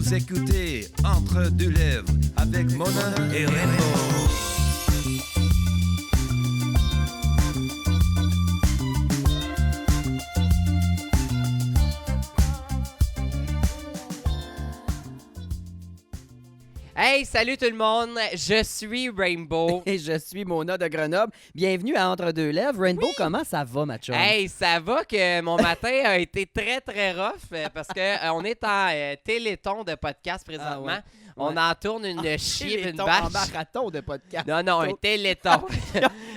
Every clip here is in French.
Vous écoutez Entre deux lèvres avec Mona et Rainbow. Hey, salut tout le monde, je suis Rainbow. Et je suis Mona de Grenoble. Bienvenue à Entre deux lèvres. Rainbow, comment ça va, ma chum? Hey, ça va que mon matin a été très, très rough parce qu'on est en téléthon de podcast présentement. Ah ouais. On en tourne une chier et une En bâche. marathon de podcast. Non, un téléthon.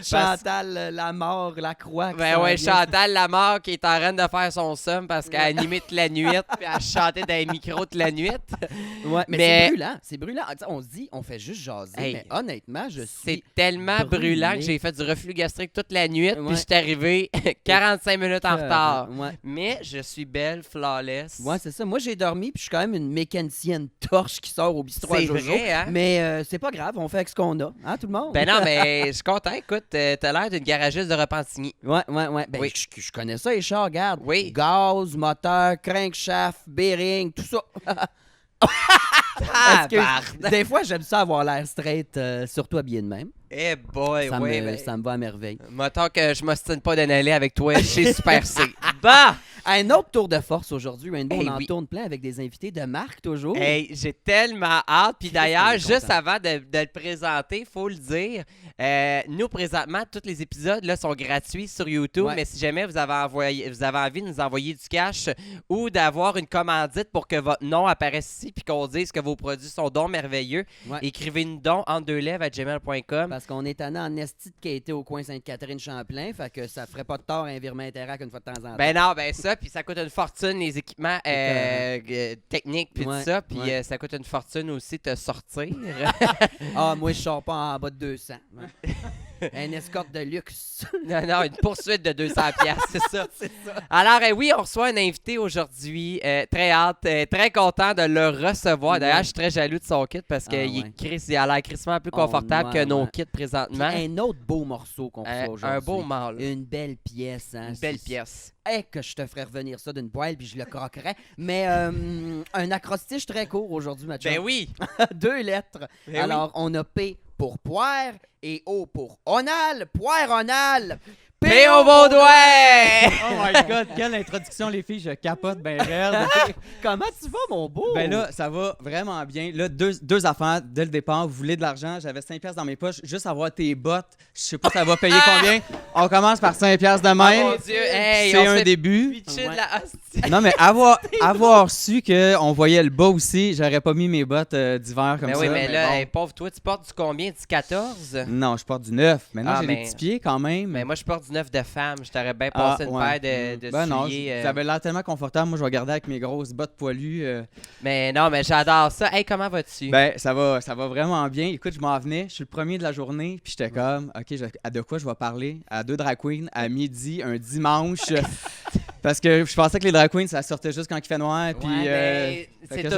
Chantal Lamort, Lacroix. Ben ouais, Chantal Lamort qui est en train de faire son somme parce qu'elle a animé toute la nuit puis elle chantait dans les micros toute la nuit. Ouais, mais c'est brûlant. C'est brûlant. On se dit, on fait juste jaser. Hey, mais honnêtement, je C'est suis tellement brûlé. brûlant que j'ai fait du reflux gastrique toute la nuit puis Ouais. je suis arrivé 45 minutes en retard. Ouais. Mais je suis belle, flawless. Ouais, c'est ça. Moi, j'ai dormi, puis je suis quand même une mécanicienne torche qui sort au bistrot à C'est Jojo. vrai, hein? Mais c'est pas grave, on fait avec ce qu'on a. Hein, tout le monde? Ben non, mais je suis content. Écoute, t'as l'air d'une garagiste de Repentigny. Ouais. Ben, Oui. je connais ça, les chars, regarde. Oui. Gaz, moteur, crankshaft, bearing, tout ça. Ah, Excuse. Des fois, j'aime ça avoir l'air straight, surtout habillé de même. Eh boy, Ça, ouais, me, ça me va à merveille. Mettons que je m'ostine pas d'en aller avec toi chez Super C. Bah! Un autre tour de force aujourd'hui, Rainbow. Hey, on en oui. tourne plein avec des invités de marque toujours. Hey, j'ai tellement hâte. Puis Christ, d'ailleurs, on est juste content. avant de le présenter, il faut le dire, nous, présentement, tous les épisodes là, sont gratuits sur YouTube. Ouais. Mais si jamais vous avez envie de nous envoyer du cash ou d'avoir une commandite pour que votre nom apparaisse ici puis qu'on dise que vos produits sont donc merveilleux, Ouais. écrivez-nous donc entre2lèvres@gmail.com. Parce qu'on est allé en esti qui a été au coin Sainte-Catherine-Champlain. Fait que ça ferait pas de tort à un virement Interac une fois de temps en temps. Ben non, ben ça, puis ça coûte une fortune, les équipements techniques, puis Ouais, tout ça, puis ouais. ça coûte une fortune aussi te sortir. Ah, moi, je sors pas en bas de 200. Ouais. Un escorte de luxe. non, une poursuite de 200 piastres, c'est ça. Alors, oui, on reçoit un invité aujourd'hui, très hâte, très content de le recevoir. D'ailleurs, je suis très jaloux de son kit parce qu'il il a l'air crissement plus confortable que nos kits Puis présentement. un autre beau morceau qu'on fait aujourd'hui. Un beau mâle. Une belle pièce. Hein? Une belle pièce. Que je te ferais revenir ça d'une poêle puis je le croquerais. Mais un acrostiche très court aujourd'hui, Mathieu. Ben oui. 2 lettres. Ben Alors, on a P pour poire et O pour onal. Poire onal. P.O. Baudouin! Oh my God, quelle introduction, les filles, je capote ben raide. Comment tu vas, mon beau? Ben là, ça va vraiment bien. Là, deux affaires dès le départ. Vous voulez de l'argent, j'avais 5 piastres dans mes poches. Juste avoir tes bottes, je sais pas ça va payer combien. On commence par 5 piastres de Oh même. mon Dieu, hey, C'est on un s'est début. pitché de Ouais. la hostie. Non, mais avoir su qu'on voyait le bas aussi, j'aurais pas mis mes bottes d'hiver comme Ben ça. oui, mais là, bon. hey, pauvre toi, tu portes du combien? Du 14? Non, je porte du 9. Maintenant, Ah, j'ai mais- des petits pieds quand même. Mais moi, je porte du 9 de femme. Je t'aurais bien passé une paire de Ben non, souliers. ça avait l'air tellement confortable. Moi, je vais garder avec mes grosses bottes poilues. Mais non, mais j'adore ça. Hey, comment vas-tu? Ben, ça va vraiment bien. Écoute, je m'en venais, je suis le premier de la journée, puis j'étais comme, OK, à de quoi je vais parler? À 2 drag queens, à midi, un dimanche. Parce que je pensais que les drag queens, ça sortait juste quand il fait noir. Puis, Ouais, mais fait que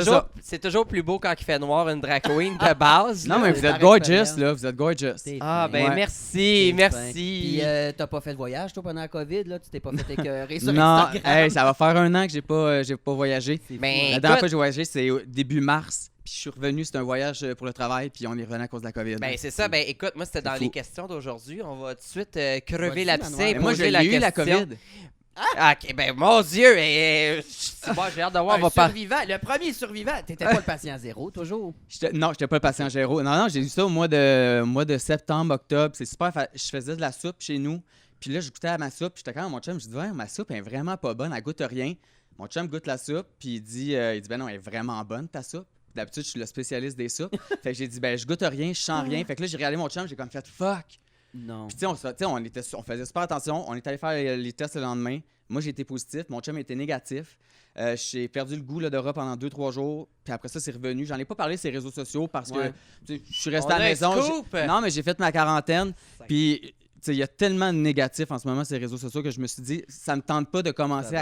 c'est toujours plus beau quand il fait noir une drag queen de base. non, là. mais vous par êtes gorgeous, expérience. là. Vous êtes gorgeous. T'es Ah, fin. ben Ouais. merci, T'es merci. fin. Puis t'as pas fait de voyage, toi, pendant la COVID, là? Tu t'es pas fait écœurer sur Non, Instagram? hey, ça va faire 1 an que j'ai pas voyagé. C'est Ben, fou, La hein? dernière fois que j'ai voyagé, c'est au début mars. Puis je suis revenu, c'était un voyage pour le travail, puis on est revenu à cause de la COVID. Ben, c'est ça. Ben, écoute, moi, c'était C'est dans fou. les questions d'aujourd'hui. On va tout de suite crever Vas-y, l'abcès Manoir. et Mais moi, poser j'ai la eu la question. COVID. Ah, OK, ben, mon Dieu. Moi, j'ai hâte de voir. On Un va pas. survivant, le premier survivant. T'étais pas le patient zéro, toujours. Non, j'étais pas le patient Géraud. Non, j'ai eu ça au mois de septembre, octobre. C'est super. Je faisais de la soupe chez nous. Puis là, je goûtais à ma soupe. Puis j'étais quand même mon chum. Je dis, ouais, ma soupe est vraiment pas bonne. Elle goûte rien. Mon chum goûte la soupe. Puis il dit, ben non, elle est vraiment bonne ta soupe. D'habitude, je suis le spécialiste des soupes. Fait que j'ai dit, ben je goûte rien, je sens rien. Fait que là, j'ai regardé mon chum. J'ai comme fait, fuck. Non. Puis tu sais, on faisait super attention. On est allé faire les tests le lendemain. Moi, j'ai été positif. Mon chum était négatif. J'ai perdu le goût là, de repas pendant 2-3 jours. Puis après ça, c'est revenu. J'en ai pas parlé sur les réseaux sociaux parce Ouais. que tu sais, je suis resté On à la a un maison. scoop. Non, mais j'ai fait ma quarantaine. Puis, tu sais, il y a tellement de négatifs en ce moment sur les réseaux sociaux que je me suis dit, ça me tente pas de commencer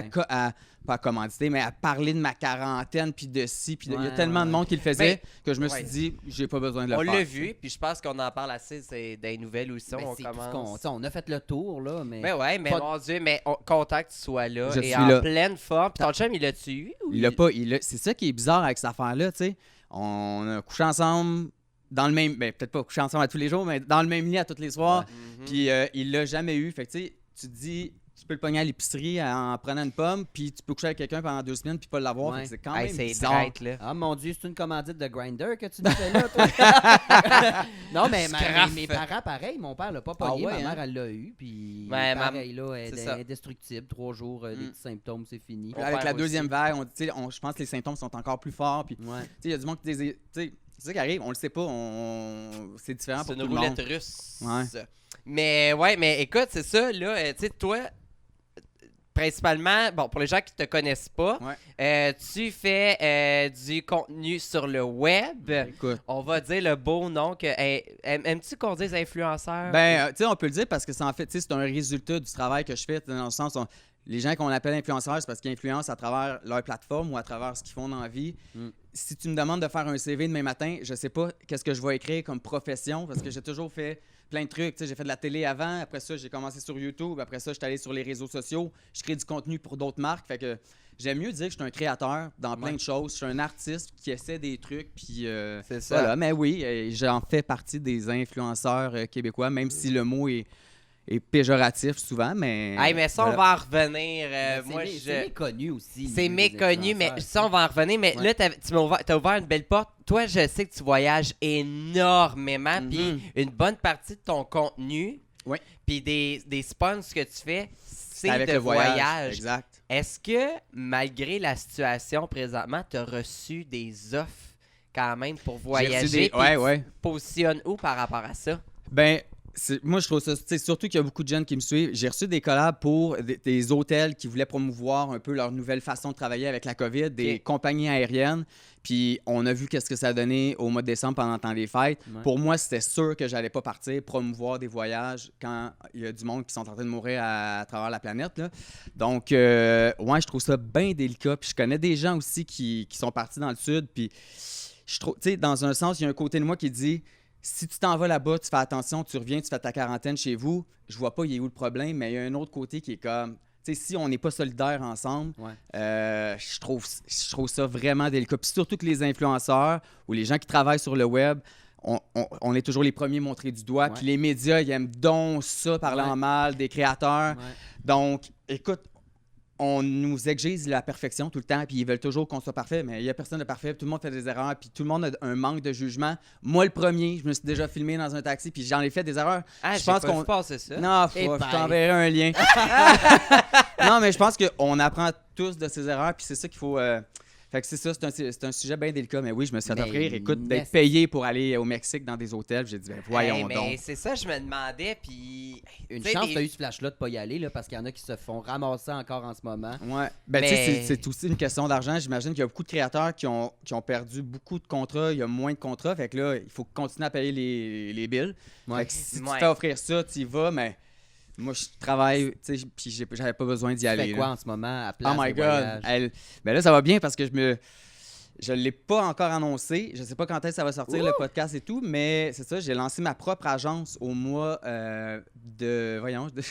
pas à commanditer, mais à parler de ma quarantaine, puis de ci, puis il y a tellement de monde qui le faisait que je me suis dit, j'ai pas besoin de le On faire. l'a vu, puis je pense qu'on en parle assez, c'est des nouvelles aussi. Ben, On c'est tout ce commence. on a fait le tour, là, mais... Mais ouais, mais Pas- mon Dieu, mais content que tu sois là Je et suis en là. pleine forme. Puis ton chum, il l'a-tu eu? Ou Il l'a pas. C'est ça qui est bizarre avec cette affaire-là, tu sais. On a couché ensemble dans le même. Ben, peut-être pas couché ensemble à tous les jours, mais dans le même lit à tous les soirs. Mhm. Puis il l'a jamais eu. Fait que, tu sais, tu te dis, tu peux le pogner à l'épicerie en prenant une pomme, puis tu peux coucher avec quelqu'un pendant 2 semaines, puis pas l'avoir. Ouais. Fait que c'est quand Hey, même c'est bizarre. drôle, là. Ah, mon Dieu, c'est une commandite de Grindr que tu me fais là, toi. Non, mais Scrap. mes parents, pareil, mon père l'a pas Ah pogné, ouais, ma hein? mère, elle l'a eu, puis Ouais, pareil, là, elle c'est est ça. indestructible, 3 jours, des petits symptômes, c'est fini. Puis avec père la aussi. deuxième vague, je pense que les symptômes sont encore plus forts. Puis, Ouais. tu sais, il y a du monde qui tu sais, c'est ça qui arrive, on le sait pas, c'est différent C'est pour une tout le monde. roulette russe. Ouais. Mais écoute, c'est ça, là. Tu sais, toi, principalement, bon, pour les gens qui te connaissent pas, tu fais du contenu sur le web. Écoute. On va dire le beau nom que. Aimes-tu qu'on dise influenceur? Ben, tu sais, on peut le dire parce que c'est en fait, tu sais, c'est un résultat du travail que je fais, dans le sens, les gens qu'on appelle influenceurs, c'est parce qu'ils influencent à travers leur plateforme ou à travers ce qu'ils font dans la vie. Si tu me demandes de faire un CV demain matin, je sais pas qu'est-ce que je vais écrire comme profession parce que j'ai toujours fait plein de trucs. Tu sais, j'ai fait de la télé avant, après ça, j'ai commencé sur YouTube, après ça, je suis allé sur les réseaux sociaux, je crée du contenu pour d'autres marques. Fait que j'aime mieux dire que je suis un créateur dans plein de choses. Je suis un artiste qui essaie des trucs, puis c'est ça. voilà. Mais oui, j'en fais partie des influenceurs québécois, même si le mot est péjoratif souvent, mais... Hey, mais ça, on voilà. va en revenir. Mais c'est méconnu aussi. C'est les méconnu, mais influenceurs. ça, on va en revenir. Mais Ouais. là, t'as ouvert une belle porte. Toi, je sais que tu voyages énormément. Mhm. Puis une bonne partie de ton contenu, Ouais. puis des sponsors que tu fais, c'est avec de le voyage. Exact. Est-ce que, malgré la situation présentement, tu as reçu des offres quand même pour J'ai reçu voyager? Puis Ouais. tu te positionnes où par rapport à ça? Ben, moi, je trouve ça... tu sais, surtout qu'il y a beaucoup de jeunes qui me suivent. J'ai reçu des collabs pour des hôtels qui voulaient promouvoir un peu leur nouvelle façon de travailler avec la COVID, des compagnies aériennes. Puis on a vu qu'est-ce que ça a donné au mois de décembre pendant le temps des fêtes. Ouais. Pour moi, c'était sûr que j'allais pas partir promouvoir des voyages quand il y a du monde qui sont en train de mourir à travers la planète, là. Donc, ouais, je trouve ça bien délicat. Puis je connais des gens aussi qui sont partis dans le sud. Puis je trouve, tu sais, dans un sens, il y a un côté de moi qui dit... Si tu t'en vas là-bas, tu fais attention, tu reviens, tu fais ta quarantaine chez vous, je vois pas il est où le problème, mais il y a un autre côté qui est comme... Tu sais, si on n'est pas solidaires ensemble, je trouve ça vraiment délicat. Puis surtout que les influenceurs ou les gens qui travaillent sur le web, on est toujours les premiers montrés du doigt. Puis les médias, ils aiment donc ça, parler en mal des créateurs. Ouais. Donc, écoute, on nous exige la perfection tout le temps, puis ils veulent toujours qu'on soit parfait, mais il n'y a personne de parfait, tout le monde fait des erreurs, puis tout le monde a un manque de jugement. Moi, le premier, je me suis déjà filmé dans un taxi, puis j'en ai fait des erreurs. Ah, je pense qu'on passer ça. Non, Et je bye. t'enverrai un lien. Non, mais je pense qu'on apprend tous de ses erreurs, puis c'est ça qu'il faut... Fait que c'est ça, c'est un sujet bien délicat, mais oui, je me suis fait Mais offrir, écoute, d'être merci. payé pour aller au Mexique dans des hôtels. J'ai dit, ben, voyons mais donc. c'est ça, je me demandais, puis... Une tu sais, chance, des- tu as eu ce flash-là de pas y aller, là, parce qu'il y en a qui se font ramasser encore en ce moment. Ouais. Ben, Mais- tu sais, c'est aussi une question d'argent. J'imagine qu'il y a beaucoup de créateurs qui ont perdu beaucoup de contrats. Il y a moins de contrats. Fait que là, il faut continuer à payer les bills. Fait que si tu Ouais. te fais offrir ça, tu y vas, mais moi, je travaille, tu sais, puis j'avais pas besoin d'y Tu aller. fais là. quoi en ce moment à place Oh my de God! voyage? Ben là, ça va bien parce que je l'ai pas encore annoncé. Je sais pas quand est-ce que ça va sortir, le podcast et tout, mais c'est ça, j'ai lancé ma propre agence au mois Voyons, je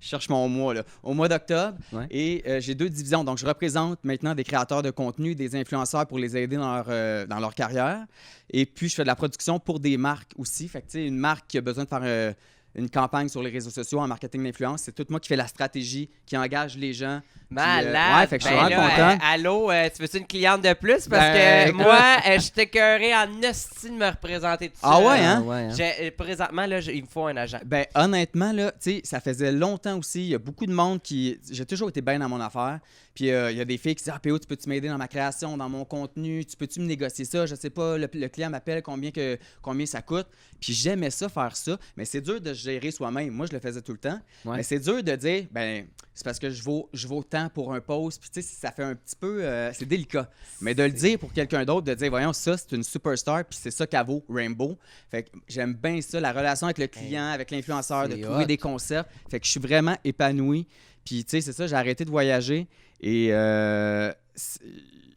cherche mon mois, là. Au mois d'octobre. Ouais. Et j'ai 2 divisions. Donc, je représente maintenant des créateurs de contenu, des influenceurs pour les aider dans leur carrière. Et puis, je fais de la production pour des marques aussi. Fait que, tu sais, une marque qui a besoin de faire une campagne sur les réseaux sociaux en marketing d'influence, c'est tout moi qui fais la stratégie, qui engage les gens. Malade! Ouais, fait que je suis Ben vraiment là, content. allô, tu veux-tu une cliente de plus? Parce Ben, que écoute. moi, je t'écœurais en hostie de me représenter tout Ah seul. ouais, hein? Ouais, hein? Présentement, là, il me faut un agent. Ben, honnêtement, là, tu sais, ça faisait longtemps aussi. Il y a beaucoup de monde qui. J'ai toujours été bien dans mon affaire. Puis, il y a des filles qui disent: Ah, PO, tu peux-tu m'aider dans ma création, dans mon contenu? Tu peux-tu me négocier ça? Je sais pas. Le client m'appelle combien ça coûte. Puis, j'aimais ça, faire ça. Mais c'est dur de gérer soi-même. Moi, je le faisais tout le temps. Ouais. Mais c'est dur de dire, ben, c'est parce que je vaux tant pour un post. Puis, tu sais, ça fait un petit peu. C'est délicat. Mais de le dire pour quelqu'un d'autre, de dire, voyons, ça, c'est une superstar, puis c'est ça qu'elle vaut, Rainbow. Fait que j'aime bien ça, la relation avec le client, avec l'influenceur, de c'est trouver hot. des concepts. Fait que je suis vraiment épanoui. Puis, tu sais, c'est ça, j'ai arrêté de voyager et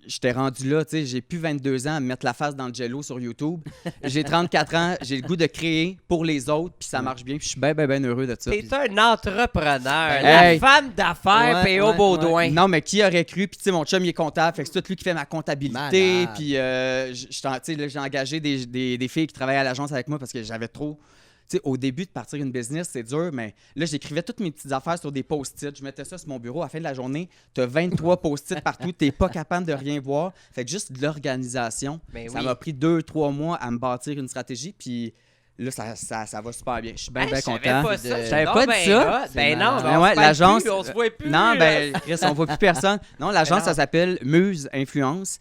j'étais rendu là, tu sais, j'ai plus 22 ans à me mettre la face dans le jello sur YouTube. J'ai 34 ans, j'ai le goût de créer pour les autres, puis ça marche bien, puis je suis bien, bien, bien heureux de ça. T'es un entrepreneur, Hey. la femme d'affaires, Ouais, P.O. ouais, Baudouin. Non, mais qui aurait cru? Puis, tu sais, mon chum, il est comptable. Fait que c'est tout lui qui fait ma comptabilité. Malade. Puis, tu sais, là, j'ai engagé des filles qui travaillaient à l'agence avec moi parce que j'avais trop. Tu sais, au début de partir une business, c'est dur, mais là, j'écrivais toutes mes petites affaires sur des post-it. Je mettais ça sur mon bureau. À la fin de la journée, tu as 23 post-it partout. Tu n'es pas capable de rien voir. Fait que juste de l'organisation. Ben Ça oui. m'a pris 2-3 mois à me bâtir une stratégie. Puis là, ça va super bien. Je suis bien, Hey, bien je savais content. pas ça. Je savais Non, pas de ben ça. hot. Ben non, malade. ben on Ouais, se parle l'agence- plus, on se voit plus. Non, ben, Chris, on voit plus personne. Non, l'agence, non. ça s'appelle Muse Influence.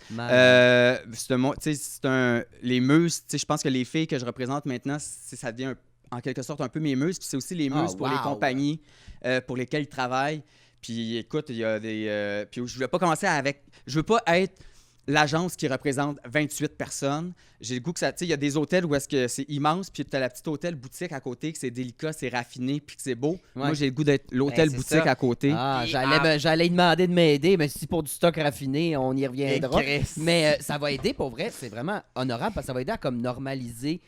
Les muses, tu sais, je pense que les filles que je représente maintenant, ça devient en quelque sorte un peu mes muses. Puis c'est aussi les muses pour les wow. compagnies pour lesquelles ils travaillent. Puis écoute, il y a des. Puis je ne veux pas commencer avec. Je veux pas être l'agence qui représente 28 personnes. J'ai le goût que ça. Tu sais, il y a des hôtels où est-ce que c'est immense, puis tu as la petite hôtel boutique à côté, que c'est délicat, c'est raffiné, puis que c'est beau. Ouais. Moi, j'ai le goût d'être l'hôtel c'est boutique ça. à côté. Ah, Puis, j'allais demander de m'aider, mais si pour du stock raffiné, on y reviendra. Et Chris. Mais ça va aider, pour vrai, c'est vraiment honorable parce que ça va aider à comme normaliser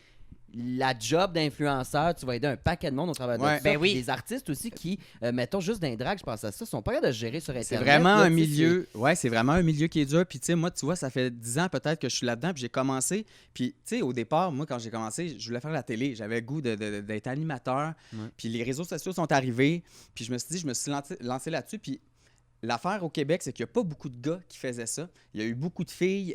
la job d'influenceur. Tu vas aider un paquet de monde au travers Ouais. de ça. Ben oui. Puis des artistes aussi qui, mettons juste d'un drag, je pense à ça, sont pas capables de gérer sur Internet. C'est vraiment là, un tu sais, milieu. Ouais, c'est vraiment un milieu qui est dur. Puis, tu sais, moi, tu vois, ça fait 10 ans peut-être que je suis là-dedans. Puis, j'ai commencé. Puis, tu sais, au départ, moi, quand j'ai commencé, je voulais faire la télé. J'avais le goût d'être animateur. Ouais. Puis, les réseaux sociaux sont arrivés. Puis, je me suis dit, je me suis lancé là-dessus. Puis, l'affaire au Québec, c'est qu'il n'y a pas beaucoup de gars qui faisaient ça. Il y a eu beaucoup de filles,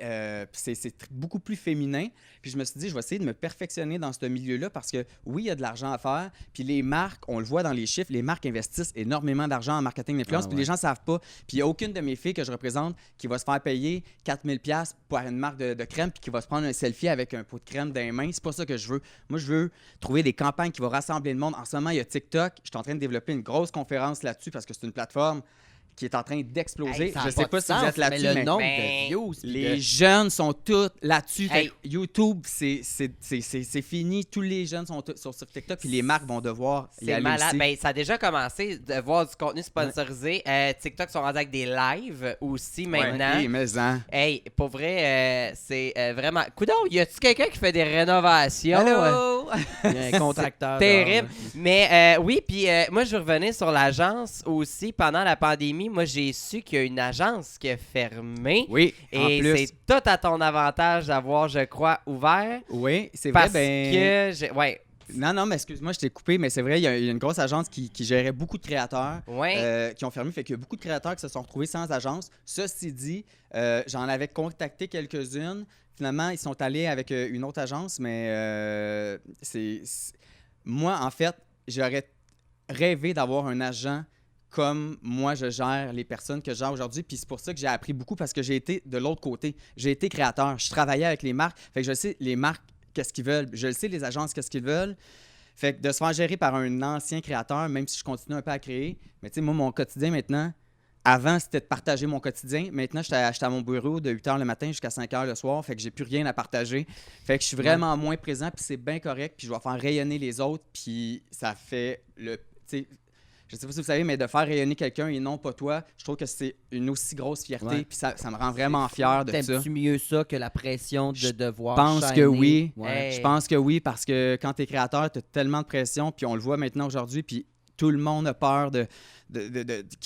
puis c'est beaucoup plus féminin. Puis je me suis dit, je vais essayer de me perfectionner dans ce milieu-là parce que oui, il y a de l'argent à faire. Puis les marques, on le voit dans les chiffres, les marques investissent énormément d'argent en marketing d'influence. Puis les gens ne savent pas. Puis il n'y a aucune de mes filles que je représente qui va se faire payer 4000$ pour une marque de crème puis qui va se prendre un selfie avec un pot de crème dans les mains. C'est pas ça que je veux. Moi, je veux trouver des campagnes qui vont rassembler le monde. En ce moment, il y a TikTok. Je suis en train de développer une grosse conférence là-dessus parce que c'est une plateforme qui est en train d'exploser. Hey, ça a je sais pas de si vous sens, êtes là-dessus, mais mais le nombre Ben, de views. puis les de- jeunes sont tous là-dessus. Fait Hey. que YouTube, c'est fini. Tous les jeunes sont sur TikTok, puis les marques vont devoir y C'est aller malade. aussi. Ben, ça a déjà commencé de voir du contenu sponsorisé. TikTok sont rendus avec des lives aussi maintenant. Ouais, mais hein. Hey, pour vrai, c'est vraiment. Coudon, y a-tu quelqu'un qui fait des rénovations? Allô? Il y a un contracteur. Terrible. dehors, là. Mais oui, puis moi, je veux revenir sur l'agence aussi. Pendant la pandémie, moi, j'ai su qu'il y a une agence qui a fermé. Oui, en Et plus. c'est tout à ton avantage d'avoir, je crois, ouvert. Oui, c'est vrai. Parce Ben... que. Ouais. Non, mais excuse-moi, je t'ai coupé, mais c'est vrai, il y a une grosse agence qui gérait beaucoup de créateurs Ouais. qui ont fermé. Fait qu'il y a beaucoup de créateurs qui se sont retrouvés sans agence. Ceci dit, j'en avais contacté quelques-unes. Finalement, ils sont allés avec une autre agence, mais moi, en fait, j'aurais rêvé d'avoir un agent comme moi, je gère les personnes que je gère aujourd'hui. Puis c'est pour ça que j'ai appris beaucoup parce que j'ai été de l'autre côté. J'ai été créateur. Je travaillais avec les marques. Fait que je sais les marques qu'est-ce qu'ils veulent. Je le sais, les agences, qu'est-ce qu'ils veulent. Fait que de se faire gérer par un ancien créateur, même si je continue un peu à créer. Mais tu sais, moi, mon quotidien maintenant, avant, c'était de partager mon quotidien. Maintenant, j'étais à mon bureau de 8 h le matin jusqu'à 5 h le soir. Fait que j'ai plus rien à partager. Fait que je suis vraiment moins présent, puis c'est bien correct. Puis je vais faire rayonner les autres, puis ça fait le... Tu sais, je sais pas si vous savez, mais de faire rayonner quelqu'un et non pas toi, je trouve que c'est une aussi grosse fierté. Ouais. Puis ça me rend vraiment fier de ça. T'aimes-tu mieux ça que la pression de Je devoir pense que shiner? oui. Ouais. Hey. Je pense que oui, parce que quand tu es créateur, tu as tellement de pression, puis on le voit maintenant aujourd'hui, puis tout le monde a peur qu'il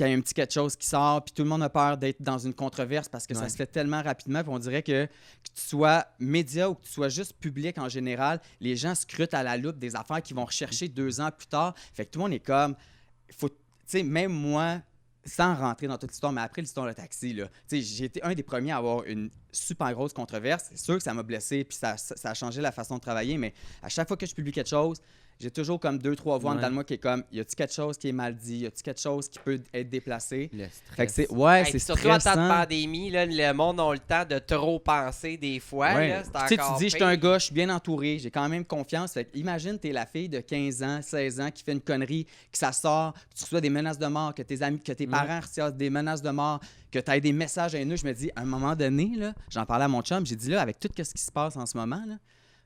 y ait un petit quelque chose qui sort, puis tout le monde a peur d'être dans une controverse parce que ça Ouais. se fait tellement rapidement, puis on dirait que tu sois média ou que tu sois juste public en général, les gens scrutent à la loupe des affaires qu'ils vont rechercher 2 ans plus tard. Fait que tout le monde est comme... Tu sais, même moi, sans rentrer dans toute l'histoire, mais après l'histoire de taxi, là, tu sais, j'ai été un des premiers à avoir une super grosse controverse. C'est sûr que ça m'a blessé, puis ça a changé la façon de travailler, mais à chaque fois que je publie quelque chose, j'ai toujours comme 2-3 voix Ouais. dans moi qui est comme, y a-t-il quelque chose qui est mal dit? Y a-t-il quelque chose qui peut être déplacé? Le Fait que stress. Hey, c'est puis surtout en temps de stressant. pandémie, là, le monde a le temps de trop penser des fois. Ouais. Là, c'est Puis, tu sais, tu encore dis, je suis pire. un gars, je suis bien entouré, j'ai quand même confiance. Fait que imagine, t'es la fille de 15 ans, 16 ans qui fait une connerie, que ça sort, puis tu reçois des menaces de mort, que tes amis, que tes parents reçoivent des menaces de mort, que tu as des messages haineux. Je me dis, à un moment donné, là, j'en parlais à mon chum, j'ai dit, là, avec tout ce qui se passe en ce moment, là,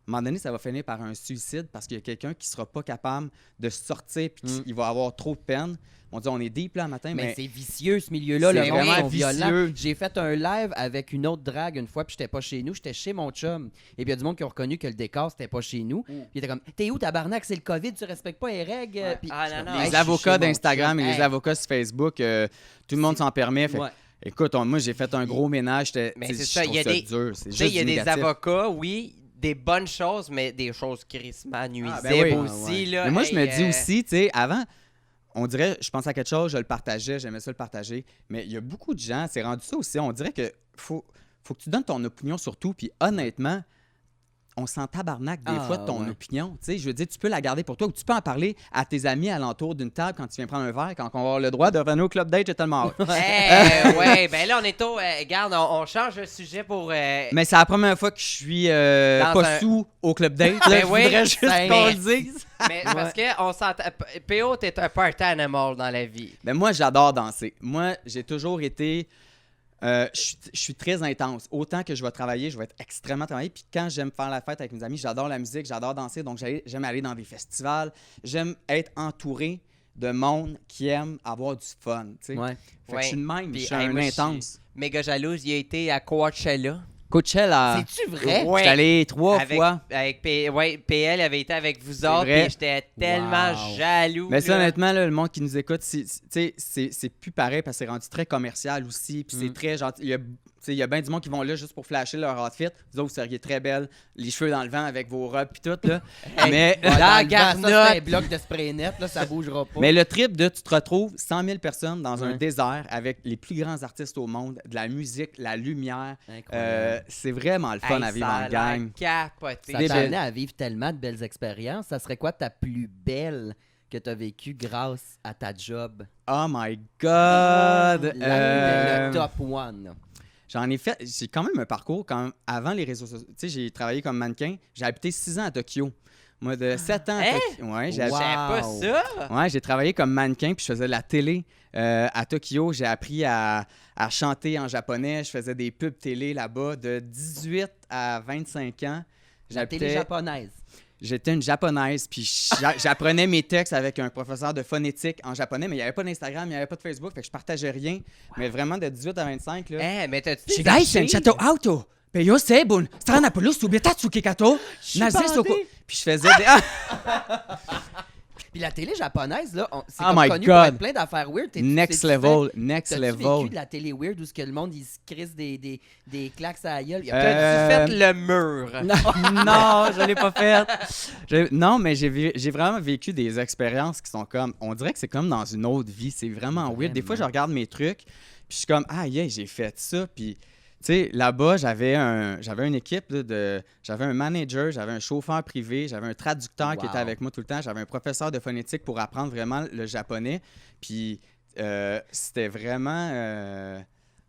à un moment donné, ça va finir par un suicide parce qu'il y a quelqu'un qui sera pas capable de sortir puis qu'il va avoir trop de peine. On dit, on est deep là le matin, Mais mais c'est vicieux, ce milieu-là. C'est Le monde vraiment sont violents. vicieux. J'ai fait un live avec une autre drague une fois, puis j'étais pas chez nous, j'étais chez mon chum. Et puis il y a du monde qui ont reconnu que le décor, c'était pas chez nous. Puis il était comme, t'es où, tabarnak, c'est le COVID, tu respectes pas les règles. Puis Ah, j'étais non, comme, non. Hey, les je suis avocats chez mon d'Instagram et chum. les Hey. avocats sur Facebook, tout le monde s'en permet. Fait que, Ouais. écoute, moi, j'ai fait un gros ménage. Mais tu sais, c'est je ça, trouve il y a des- dur. C'est Tu sais, juste il y a du des négatif. avocats, oui, des bonnes choses, mais des choses crissement nuisibles ben oui. aussi. Là, Mais moi, Hey, je me dis aussi, tu sais, avant, on dirait, je pensais à quelque chose, je le partageais, j'aimais ça le partager. Mais il y a beaucoup de gens, c'est rendu ça aussi. On dirait que faut que tu donnes ton opinion sur tout. Puis honnêtement, on s'en tabarnak des Ah, fois de ton ouais. opinion. Tu sais, je veux dire, tu peux la garder pour toi ou tu peux en parler à tes amis alentour d'une table quand tu viens prendre un verre, quand on va avoir le droit de revenir au club date, j'ai tellement hâte. Ouais, ben là, on est au. Regarde, on change de sujet pour. Mais c'est la première fois que je suis Dans pas un- sous au club date. Là, Ben je oui, voudrais juste ben, qu'on mais- le dise. Mais parce que on s'entend. PO, t'es un party animal dans la vie. Ben moi, j'adore danser. Moi, j'ai toujours été... je suis très intense. Autant que je vais travailler, je vais être extrêmement travaillé. Puis quand j'aime faire la fête avec mes amis, j'adore la musique, j'adore danser. Donc, j'aime aller dans des festivals. J'aime être entouré de monde qui aime avoir du fun. Tu sais. Ouais. Fait que je suis de même, Puis, je suis hey, un moi, je intense. Méga jalouse, il a été à Coachella. Coachella. C'est-tu vrai? Ouais. Je suis allé 3 Avec, fois. avec PL avait été avec vous C'est autres, vrai. et j'étais tellement Wow. jaloux. Mais ça, là. honnêtement, là, le monde qui nous écoute, c'est plus pareil parce que c'est rendu très commercial aussi. Puis c'est très genre, il y a bien du monde qui vont là juste pour flasher leur outfit. Vous autres, vous seriez très belles, les cheveux dans le vent avec vos robes puis tout. Là. mais, Ouais, Dans dans le vent, ça, Garnotte. c'est un bloc de spray net, là, ça bougera pas. mais le trip de tu te retrouves 100 000 personnes dans un Ouais. désert avec les plus grands artistes au monde, de la musique, la lumière. Incroyable. C'est vraiment le fun Hey, à vivre ça en a l'air gang. capoté. Ça des t'a belles- amené à vivre tellement de belles expériences. Ça serait quoi ta plus belle que tu as vécue grâce à ta job? Oh my God! Le top one. J'en ai fait, j'ai quand même un parcours avant les réseaux sociaux. Tu sais, j'ai travaillé comme mannequin. J'ai habité 6 ans à Tokyo. Moi, de 7 ans à Hein? Tokyo. Ouais, j'ai Je savais pas Wow. ça. Ouais, j'ai travaillé comme mannequin puis je faisais de la télé à Tokyo. J'ai appris à chanter en japonais. Je faisais des pubs télé là-bas de 18 à 25 ans. La télé japonaise. J'étais une japonaise puis j'apprenais mes textes avec un professeur de phonétique en japonais, mais il n'y avait pas d'Instagram, il n'y avait pas de Facebook, fait que je partageais rien. Mais vraiment de 18 à 25, là. Mais t'as-tu des Shigai sen archives? chateau auto. Peyo sebun. Strana pulu subeta tsukikato. Naze soko. Puis je faisais des. Puis la télé japonaise, là, c'est Oh comme my connu God. pour être plein d'affaires weird. Next T'as-tu level. Next vécu level. de la télé weird où ce que le monde, il se crisse des claques à la gueule? T'as-tu fait le mur? Non, je l'ai pas fait. Non, mais j'ai vraiment vécu des expériences qui sont comme. On dirait que c'est comme dans une autre vie. C'est vraiment weird. Des fois, je regarde mes trucs, puis je suis comme, ah, yeah, j'ai fait ça. Puis, tu sais, là-bas, j'avais une équipe, là, j'avais un manager, j'avais un chauffeur privé, j'avais un traducteur qui Wow. était avec moi tout le temps, j'avais un professeur de phonétique pour apprendre vraiment le japonais. Puis, c'était vraiment.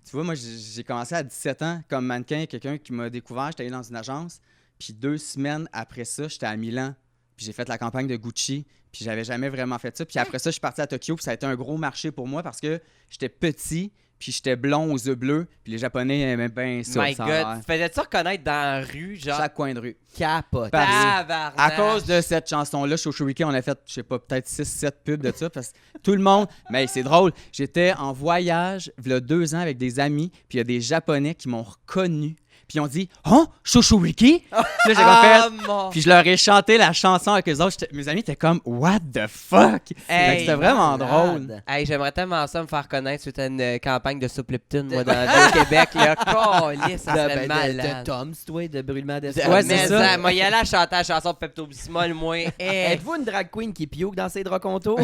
Tu vois, moi, j'ai commencé à 17 ans comme mannequin, quelqu'un qui m'a découvert, j'étais allé dans une agence. Puis 2 semaines après ça, j'étais à Milan. Puis j'ai fait la campagne de Gucci. Puis j'avais jamais vraiment fait ça. Puis après ça, je suis parti à Tokyo. Puis ça a été un gros marché pour moi parce que j'étais petit. Puis j'étais blond aux yeux bleus. Puis les Japonais aimaient bien ça. My ça a God, l'air. tu faisais-tu reconnaître dans la rue, genre? Chaque coin de rue. Capote. Tabarnak. À cause de cette chanson-là, Shoshuriki, on a fait, je sais pas, peut-être 6-7 pubs de ça. Parce que tout le monde, mais c'est drôle, j'étais en voyage, il y a 2 ans avec des amis, puis il y a des Japonais qui m'ont reconnu. Puis ils ont dit « Oh, Shoshuriki! » Là, j'ai fait. mon... Puis je leur ai chanté la chanson avec eux autres. Mes amis étaient comme « What the fuck? Fait que Hey, c'était vraiment malade. drôle. Hey, j'aimerais tellement ça me faire connaître suite à une campagne de soupe Lipton, moi, au Québec, là. Calisse, ça serait de malade. Tom's, toi, de brûlement Ouais, d'espoir. c'est ça. Moi, y aller à chanter la chanson de Pepto-Bismol, moi. Hey. Êtes-vous une drag queen qui pioque dans ses draps contours?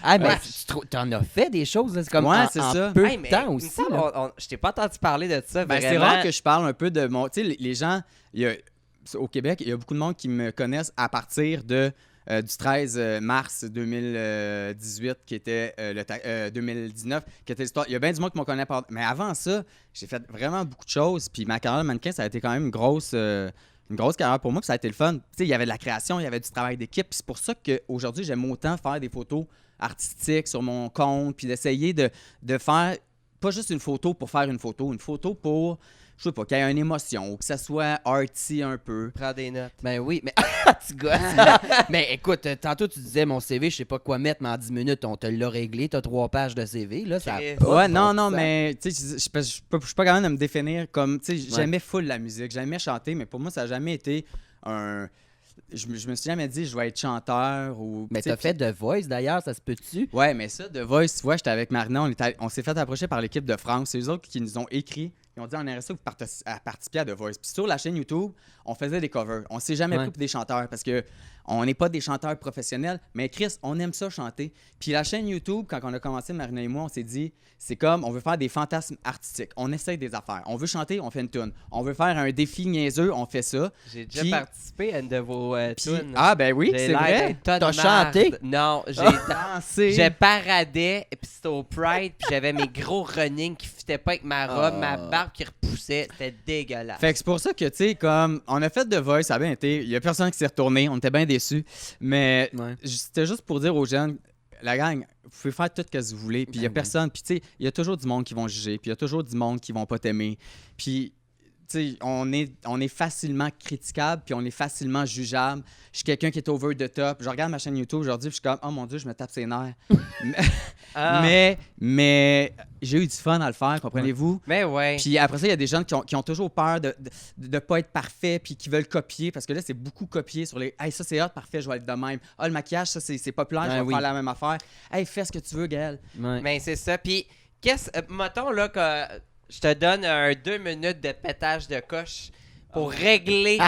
Ah, mais Ouais. t'en as fait des choses, là, c'est comme Ouais, en, c'est en ça. peu Hey, de mais temps il me aussi. semble, là. je t'ai pas entendu parler de ça, Ben, c'est vraiment. rare que je parle un peu de mon. Tu sais, les gens. au Québec, il y a beaucoup de monde qui me connaissent à partir du 13 mars 2018, qui était 2019, qui était l'histoire. Il y a bien du monde qui me connaît pas. Mais avant ça, j'ai fait vraiment beaucoup de choses. Puis ma carrière de mannequin, ça a été quand même une grosse carrière pour moi. Puis ça a été le fun. Tu sais, il y avait de la création, il y avait du travail d'équipe. Puis c'est pour ça qu'aujourd'hui, j'aime autant faire des photos artistiques sur mon compte, puis d'essayer de faire pas juste une photo pour faire une photo pour, je sais pas, qu'il y ait une émotion, ou que ça soit arty un peu. Prends des notes. Ben oui, mais tu gosses. Mais écoute, tantôt tu disais mon CV, je sais pas quoi mettre, mais en 10 minutes, on te l'a réglé. T'as 3 pages de CV, là. Ça a Chris. pas Ouais, de non, bon sens. mais tu sais, je suis pas capable de me définir comme, tu sais, j'aimais full la musique, j'aimais chanter, mais pour moi, ça n'a jamais été un... Je me suis jamais dit, je vais être chanteur ou... Mais tu sais, t'as fait The Voice, d'ailleurs, ça se peut-tu? Ouais, mais ça, The Voice, tu vois, j'étais avec Marina, on s'est fait approcher par l'équipe de France. C'est eux autres qui nous ont écrit. Ils ont dit, on aimerait ça que vous participiez à The Voice. Puis sur la chaîne YouTube, on faisait des covers. On s'est jamais pris pour des chanteurs parce que on n'est pas des chanteurs professionnels. Mais Chris, on aime ça chanter. Puis la chaîne YouTube, quand on a commencé, Marina et moi, on s'est dit, c'est comme, on veut faire des fantasmes artistiques. On essaye des affaires. On veut chanter, on fait une tune. On veut faire un défi niaiseux, on fait ça. J'ai déjà Puis- participé à une de vos Puis- tunes. ah, ben oui, J'ai c'est l'air vrai. d'être tonne T'as de chanté? marde. Non, j'ai Dansé. je paradais, puis c'était au Pride, puis j'avais mes gros running qui fitaient pas avec ma robe, ma barbe qui repoussait. C'était dégueulasse. Fait que c'est pour ça que, tu sais, comme, on a fait The Voice, ça a bien été. Il y a personne qui s'est retourné, on était bien déçus. Mais Ouais. c'était juste pour dire aux jeunes, la gang, vous pouvez faire tout ce que vous voulez. Puis il y a Ben oui. personne. Puis, tu sais, il y a toujours du monde qui vont juger. Puis il y a toujours du monde qui vont pas t'aimer. Puis, tu sais, on est facilement critiquable. Puis on est facilement jugeable. Je suis quelqu'un qui est over the top. Je regarde ma chaîne YouTube aujourd'hui. Puis je suis comme, oh mon Dieu, je me tape ses nerfs. Ah, mais j'ai eu du fun à le faire, comprenez-vous? mais ouais. Puis après ça, il y a des gens qui ont toujours peur de ne pas être parfait, puis qui veulent copier, parce que là, c'est beaucoup copié sur les « Hey, ça, c'est hot, parfait, je vais être de même. Ah, le maquillage, ça, c'est populaire, je vais oui. faire la même affaire. Hey, fais ce que tu veux, Gaël. Ouais. Mais c'est ça. Puis, mettons là que je te donne 2 minutes de pétage de coche pour régler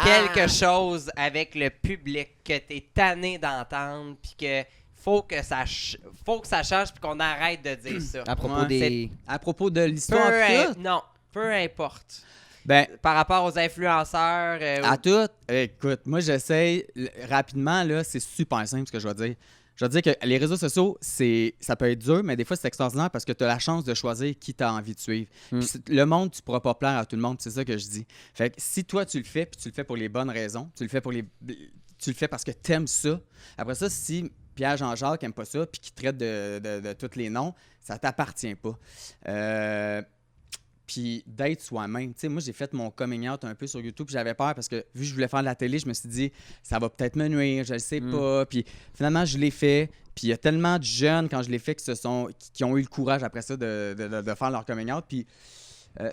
quelque chose avec le public que t'es tanné d'entendre, puis que faut que ça change, puis qu'on arrête de dire ça. À propos Ouais, des... À propos de l'histoire, tout, Non, peu importe. ben, Par rapport aux influenceurs. à tout, écoute, moi, j'essaie rapidement, là, c'est super simple ce que je vais dire. Je vais dire que les réseaux sociaux, ça peut être dur, mais des fois, c'est extraordinaire parce que tu as la chance de choisir qui tu as envie de suivre. Puis le monde, tu pourras pas plaire à tout le monde, c'est ça que je dis. Fait que si toi, tu le fais, puis tu le fais pour les bonnes raisons, tu le fais parce que tu aimes ça. Après ça, si Pierre-Jean-Jacques n'aime pas ça, puis qu'il traite de tous les noms, ça t'appartient pas. Puis d'être soi-même. Tu sais, moi, j'ai fait mon coming out un peu sur YouTube, puis j'avais peur parce que vu que je voulais faire de la télé, je me suis dit, ça va peut-être me nuire, je le sais pas. Puis finalement, je l'ai fait. Puis il y a tellement de jeunes, quand je l'ai fait, qui ont eu le courage après ça de faire leur coming out. Puis,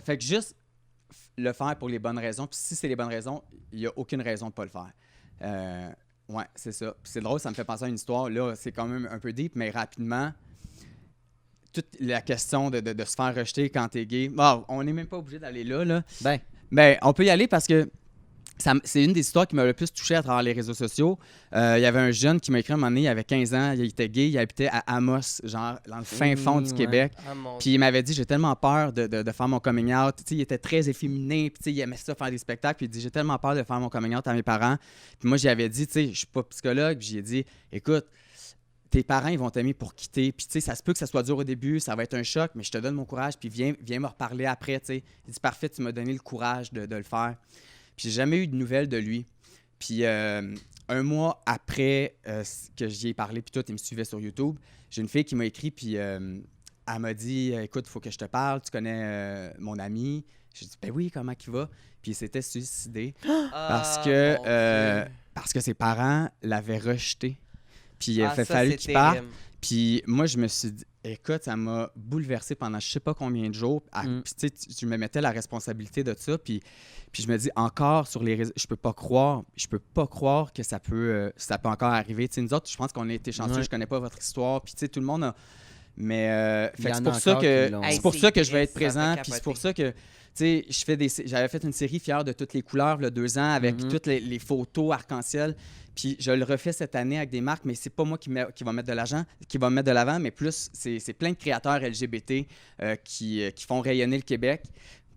fait que juste le faire pour les bonnes raisons. Puis si c'est les bonnes raisons, il n'y a aucune raison de ne pas le faire. Ouais, c'est ça. Puis c'est drôle, ça me fait penser à une histoire. Là, c'est quand même un peu deep, mais rapidement, toute la question de se faire rejeter quand t'es gay. Bon, on n'est même pas obligé d'aller là. Ben, on peut y aller parce que c'est une des histoires qui m'a le plus touché à travers les réseaux sociaux. Il y avait un jeune qui m'a écrit un moment donné, il avait 15 ans, il était gay, il habitait à Amos, genre dans le fin fond du Québec. Ah, mon Puis il m'avait dit, j'ai tellement peur de faire mon coming out. Tu sais, il était très efféminé, puis tu sais, il aimait ça faire des spectacles. Puis il dit, j'ai tellement peur de faire mon coming out à mes parents. Puis moi, j'y avais dit, tu sais, je suis pas psychologue. Puis j'ai dit, écoute, tes parents, ils vont t'aimer pour quitter. Puis, tu sais, ça se peut que ça soit dur au début, ça va être un choc, mais je te donne mon courage, puis viens me reparler après, tu sais. Il dit, parfait, tu m'as donné le courage de le faire. Puis, j'ai jamais eu de nouvelles de lui. Puis, un mois après que j'y ai parlé, puis tout, il me suivait sur YouTube, j'ai une fille qui m'a écrit, puis elle m'a dit, écoute, il faut que je te parle, tu connais mon ami. J'ai dit, ben oui, comment il va? Puis, il s'était suicidé parce que ses parents l'avaient rejeté. Puis il a fallu qu'il parte. Puis moi, je me suis dit, écoute, ça m'a bouleversé pendant je sais pas combien de jours. Puis tu sais, je me mettais la responsabilité de ça. Puis je me dis, encore sur les réseaux, je peux pas croire que ça peut encore arriver. Tu sais, nous autres, je pense qu'on a été chanceux. Je connais pas votre histoire. Puis tu sais, tout le monde a... Mais Il y en c'est a pour ça encore que qui l'ont. c'est pour ça que je vais être Ça fait présent. Puis c'est pour ça que tu sais, j'avais fait une série Fier de toutes les couleurs, là, 2 ans, avec toutes les photos arc-en-ciel. Puis je le refais cette année avec des marques, mais c'est pas moi qui va mettre de l'avant, mais plus c'est plein de créateurs LGBT qui font rayonner le Québec.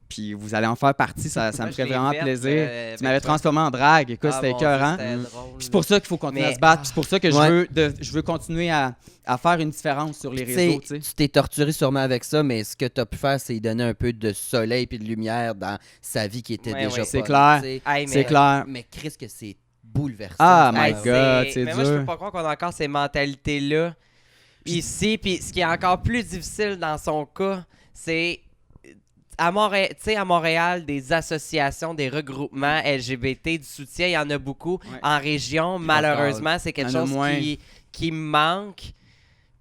puis vous allez en faire partie, ça me Moi, je ferait l'ai vraiment faite, plaisir. Tu m'avais toi. transformé en drague, écoute, Ah, c'était mon Dieu, écœurant. c'était drôle. Puis c'est pour ça qu'il faut continuer Mais- à se battre, puis c'est pour ça que Ouais. je veux continuer à faire une différence sur les Tu réseaux, sais, tu sais. tu t'es torturé sûrement avec ça, mais ce que tu as pu faire, c'est donner un peu de soleil et de lumière dans sa vie qui était Ouais, déjà ouais. C'est pas, clair. tu sais. Hey, C'est mais- clair. Mais Chris, que c'est bouleversant. Ah, cette my affaire-là. God, c'est mais moi, je dur. peux pas croire qu'on a encore ces mentalités-là ici. Puis ce qui est encore plus difficile dans son cas, c'est à Montréal, des associations, des regroupements LGBT, du soutien, il y en a beaucoup. Ouais. En région, malheureusement, c'est quelque Il y en a chose moins. qui manque.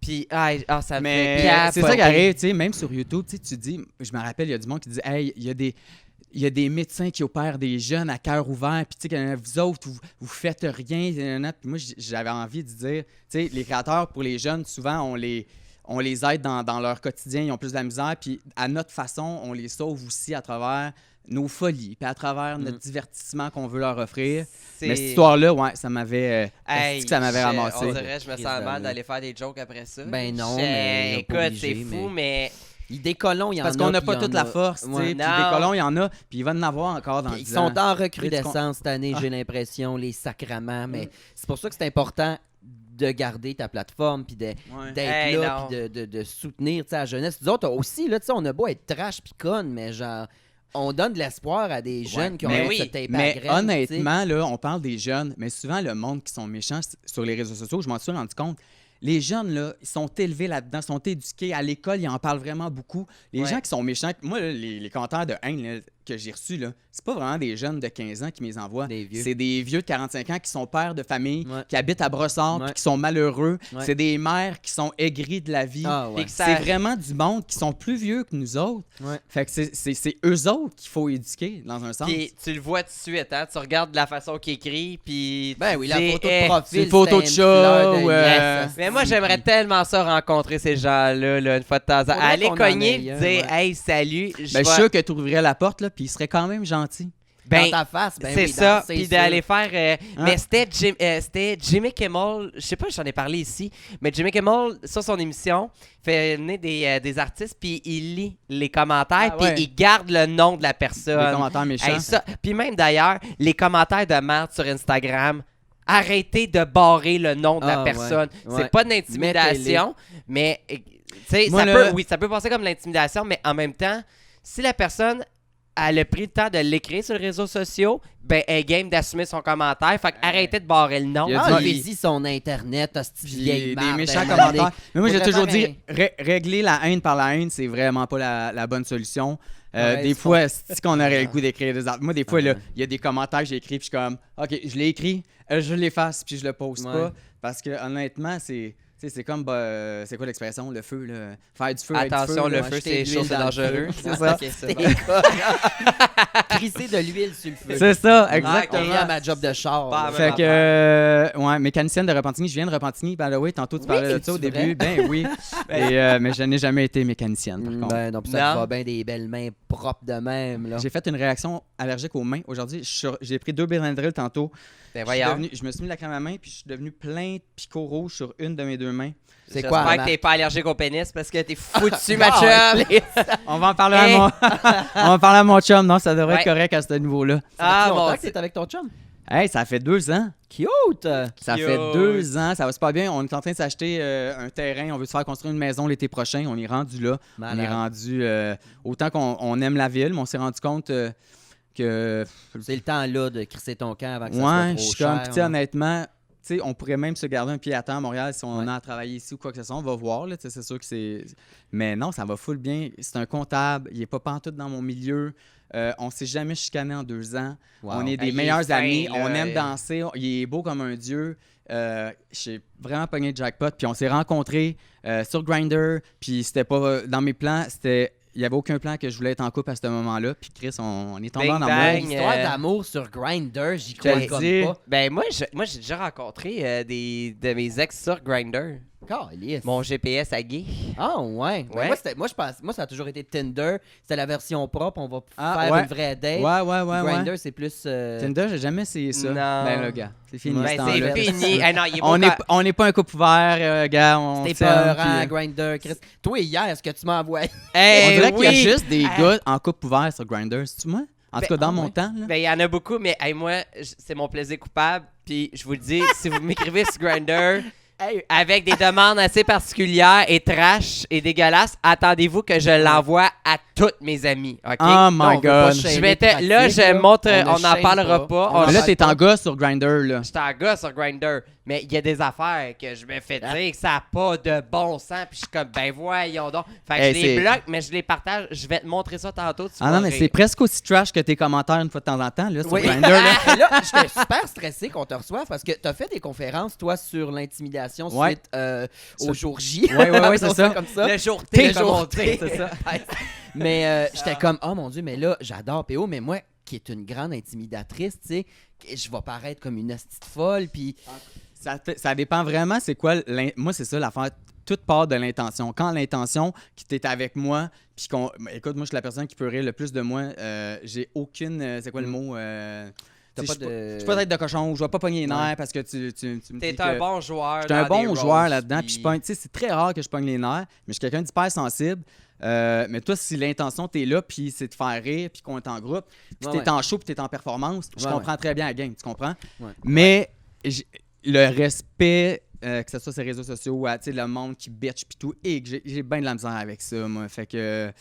Puis, ça me fait Mais capoter. c'est ça qui arrive, tu sais, même sur YouTube, tu sais, tu dis, je me rappelle, il y a du monde qui dit, hey, il y a des médecins qui opèrent des jeunes à cœur ouvert, puis tu sais, vous autres, vous faites rien. Puis moi, j'avais envie de dire, tu sais, les créateurs, pour les jeunes, souvent, on les aide dans leur quotidien, ils ont plus de la misère, puis à notre façon, on les sauve aussi à travers nos folies, puis à travers notre divertissement qu'on veut leur offrir. C'est- Mais cette histoire-là, ouais, ça m'avait Hey, ça m'avait ramassé. On dirait, je me Crise sens de mal merde. d'aller faire des jokes après ça. Ben non, Je- mais écoute, obligé, c'est fou, mais... Des colons, il y en a. Parce qu'on n'a puis pas il y toute en la a- force, tu sais. Ouais. Puis Non. des colons, il y en a, puis il va en avoir encore dans Puis ils 10 ans. sont en recrudescence cette année, j'ai l'impression, les sacraments. Mais c'est pour ça que c'est important de garder ta plateforme, puis d'être Hey, là, non. puis de soutenir tu sais, la jeunesse. Nous autres aussi, là, tu sais, on a beau être trash puis conne, mais genre, on donne de l'espoir à des jeunes qui ont mais envie de oui, se taper à Mais graine, tu sais. honnêtement, là, on parle des jeunes, mais souvent, le monde qui sont méchants sur les réseaux sociaux, je m'en suis rendu compte. Les jeunes, là, ils sont élevés là-dedans, sont éduqués. À l'école, ils en parlent vraiment beaucoup. Les Ouais. gens qui sont méchants, moi, là, les commentaires de haine là, que j'ai reçus, là, c'est pas vraiment des jeunes de 15 ans qui me les envoient. Des vieux. C'est des vieux de 45 ans qui sont pères de famille, Ouais. qui habitent à Brossard, puis Ouais. qui sont malheureux. Ouais. C'est des mères qui sont aigries de la vie. Ah ouais. Puis que ça- C'est vraiment du monde qui sont plus vieux que nous autres. Ouais. Fait que c'est eux autres qu'il faut éduquer, dans un sens. Puis tu le vois tout de suite, hein? Tu regardes la façon qu'il écrit, puis... Ben tu oui, la dis, photo de eh, profil. c'est une photo de c'était chat, fleur de ou, lys, Mais moi, j'aimerais tellement ça rencontrer ces gens-là, là, une fois de temps en temps. Faudrait Aller qu'on en cogner ait et un, dire ouais. Hey, salut. Ben, je suis sûr que tu ouvrirais la porte, là, puis il serait quand même gentil. Ben, dans ta face, ben c'est oui, ça, c'est puis sûr. d'aller faire... Hein? Mais c'était Jimmy Kimmel, je sais pas si j'en ai parlé ici, mais Jimmy Kimmel, sur son émission, fait venir des artistes, puis il lit les commentaires, Ah puis ouais. il garde le nom de la Des personne. commentaires méchants. Hey, ça, puis même d'ailleurs, les commentaires de merde sur Instagram, arrêtez de barrer le nom de la Ah, ouais, personne. ouais. C'est pas de l'intimidation, mais tu sais, Moi, ça là- ça peut passer comme de l'intimidation, mais en même temps, si la personne elle a pris le temps de l'écrire sur les réseaux sociaux, ben elle est game d'assumer son commentaire. Fait que arrêtez de barrer le nom. Il y a du- Enlevez-y son internet, hostie de Puis vieille des marde, méchants à un moment donné. commentaires. Mais moi, j'ai Faudrait toujours faire dit, régler la haine par la haine, c'est vraiment pas la bonne solution. Ouais, des c'est fois, c'est qu'on aurait le goût d'écrire des articles. Moi, des fois, là, il y a des commentaires que j'ai écrits, puis je suis comme, OK, je l'ai écrit, je l'efface, puis je le poste Ouais. pas. Parce que, honnêtement, c'est comme, c'est quoi l'expression, le feu, là? Faire du feu avec du Attention, feu, le là. feu, jeter c'est de chaud, l'huile c'est dans le dangereux. feu. C'est ça. Ok, c'est bon. Crisser de l'huile sur le feu. C'est ça, Exactement. exactement. À ma job de char. Pas là. la Fait même que, ouais, mécanicienne de Repentigny. Je viens de Repentigny, by the way. Tantôt, tu parlais de ça au c'est début. vrai? Ben oui. Mais je n'ai jamais été mécanicienne, par contre. Ben non, pis ça te Non. va bien des belles mains propres de même. Là. J'ai fait une réaction allergique aux mains aujourd'hui. J'ai pris 2 Benadryl tantôt. Ben Je voyons. me suis mis de la crème à main, puis je suis devenu plein de picots rouges sur une de mes 2 mains. C'est quoi, J'espère Marc? que t'es pas allergique au pénis parce que t'es foutu, ma Ah, chum. On va en parler Hey! à mon... On va parler à mon chum. Non, ça devrait être Ouais. correct à ce niveau-là. Ah, Ça fait longtemps mon que t'es avec ton chum? Hey, ça fait 2 ans. Cute! Ça Cute. fait 2 ans. Ça va super bien. On est en train de s'acheter un terrain. On veut se faire construire une maison l'été prochain. On est rendu là. Malade. On est rendu... autant qu'on aime la ville, mais on s'est rendu compte que... C'est le temps là de crisser ton camp avant que ça soit Ouais, trop je suis cher. comme... Puis tu sais, ouais. honnêtement... Tu sais, on pourrait même se garder un pied à terre à Montréal si on Ouais. a à travailler ici ou quoi que ce soit. On va voir, là, tu sais, c'est sûr que c'est... Mais non, ça va full bien. C'est un comptable. Il est pas pantoute dans mon milieu. On s'est jamais chicané en 2 ans. Wow. On est des Ah, il est meilleurs fin, amis. là. On aime danser. Il est beau comme un dieu. J'ai vraiment pogné le jackpot. Puis on s'est rencontrés sur Grindr. Puis c'était pas dans mes plans. Il n'y avait aucun plan que je voulais être en couple à ce moment-là. Puis Chris, on est tombé en Bing amour. bang. L'histoire d'amour sur Grindr, j'y te crois le comme dis. pas. Ben moi j'ai déjà rencontré des de mes ex sur Grindr. Calisse. Mon GPS à gay. Ah ouais. Ben, Ouais. moi, ça a toujours été Tinder. C'était la version propre. On va Ah, faire ouais. une vraie date. Ouais. Grindr, c'est plus... Tinder, j'ai jamais essayé ça. Non. Ben là, gars, c'est fini. Ben, ce temps-là. c'est fini. Ah non, il est On beau n'est on n'est pas un couple ouvert, gars. On C'était s'aime, peurant, puis, Grindr. Chris. Toi, hier, est-ce que tu m'as envoyé? on Hey, dirait qu'il y a oui. juste des Hey. gars en couple ouvert sur Grindr. C'est-tu moi? En tout cas, dans mon temps, là. Ben, il y en a beaucoup, mais hey, moi, c'est mon plaisir coupable. Puis je vous le dis, si vous m'écrivez sur Grindr avec des demandes assez particulières et trash et dégueulasses, attendez-vous que je l'envoie à toutes mes amis. OK? Oh Non, on my veut pas God. shamer Je vais les là, pratiques, je montre, ne on n'en shame parlera pas. On Mais là, en t'es parle en gars sur Grindr, là. J'étais un gars sur Grindr, mais il y a des affaires que je me fais dire que ça n'a pas de bon sens. Puis je suis comme, ben voyons donc. Fait que Hey, je les c'est- bloque, mais je les partage. Je vais te montrer ça tantôt. Tu Ah vas non, mais rire. c'est presque aussi trash que tes commentaires une fois de temps en temps, là, sur Oui. Grindr, là. Et là, j'étais super stressé qu'on te reçoive parce que tu as fait des conférences, toi, sur l'intimidation Ouais. suite au Sur- jour J. Ouais, c'est On ça. dit comme ça. Le jour T'es T, comme on dit. c'est ça. Mais j'étais comme, oh mon Dieu, mais là, j'adore PO, mais moi, qui est une grande intimidatrice, tu sais, je vais paraître comme une hostie de folle, puis Ça dépend vraiment, c'est quoi. Moi, c'est ça l'affaire. Toute part de l'intention. Quand l'intention qui t'es avec moi, puis qu'on. Écoute, moi, je suis la personne qui peut rire le plus de moi. J'ai aucune. C'est quoi le mot? t'as Tu pas sais, je de... suis pas tête de cochon, je vais pas pogner les nerfs Ouais. parce que tu me dis T'es que- un bon joueur. J'étais un dans des bon joueur roasts, là-dedans, puis je pogne. Tu sais, c'est très rare que je pogne les nerfs, mais je suis quelqu'un d'hyper sensible. Mais toi, si l'intention, t'es là, puis c'est de faire rire, puis qu'on est en groupe, puis Ouais, t'es en show, puis t'es en performance, je Ouais, comprends très bien la game, tu comprends? Ouais. Mais le respect, que ce soit sur les réseaux sociaux, tu sais, le monde qui bitch, puis tout, et que j'ai bien de la misère avec ça, moi. Fait que.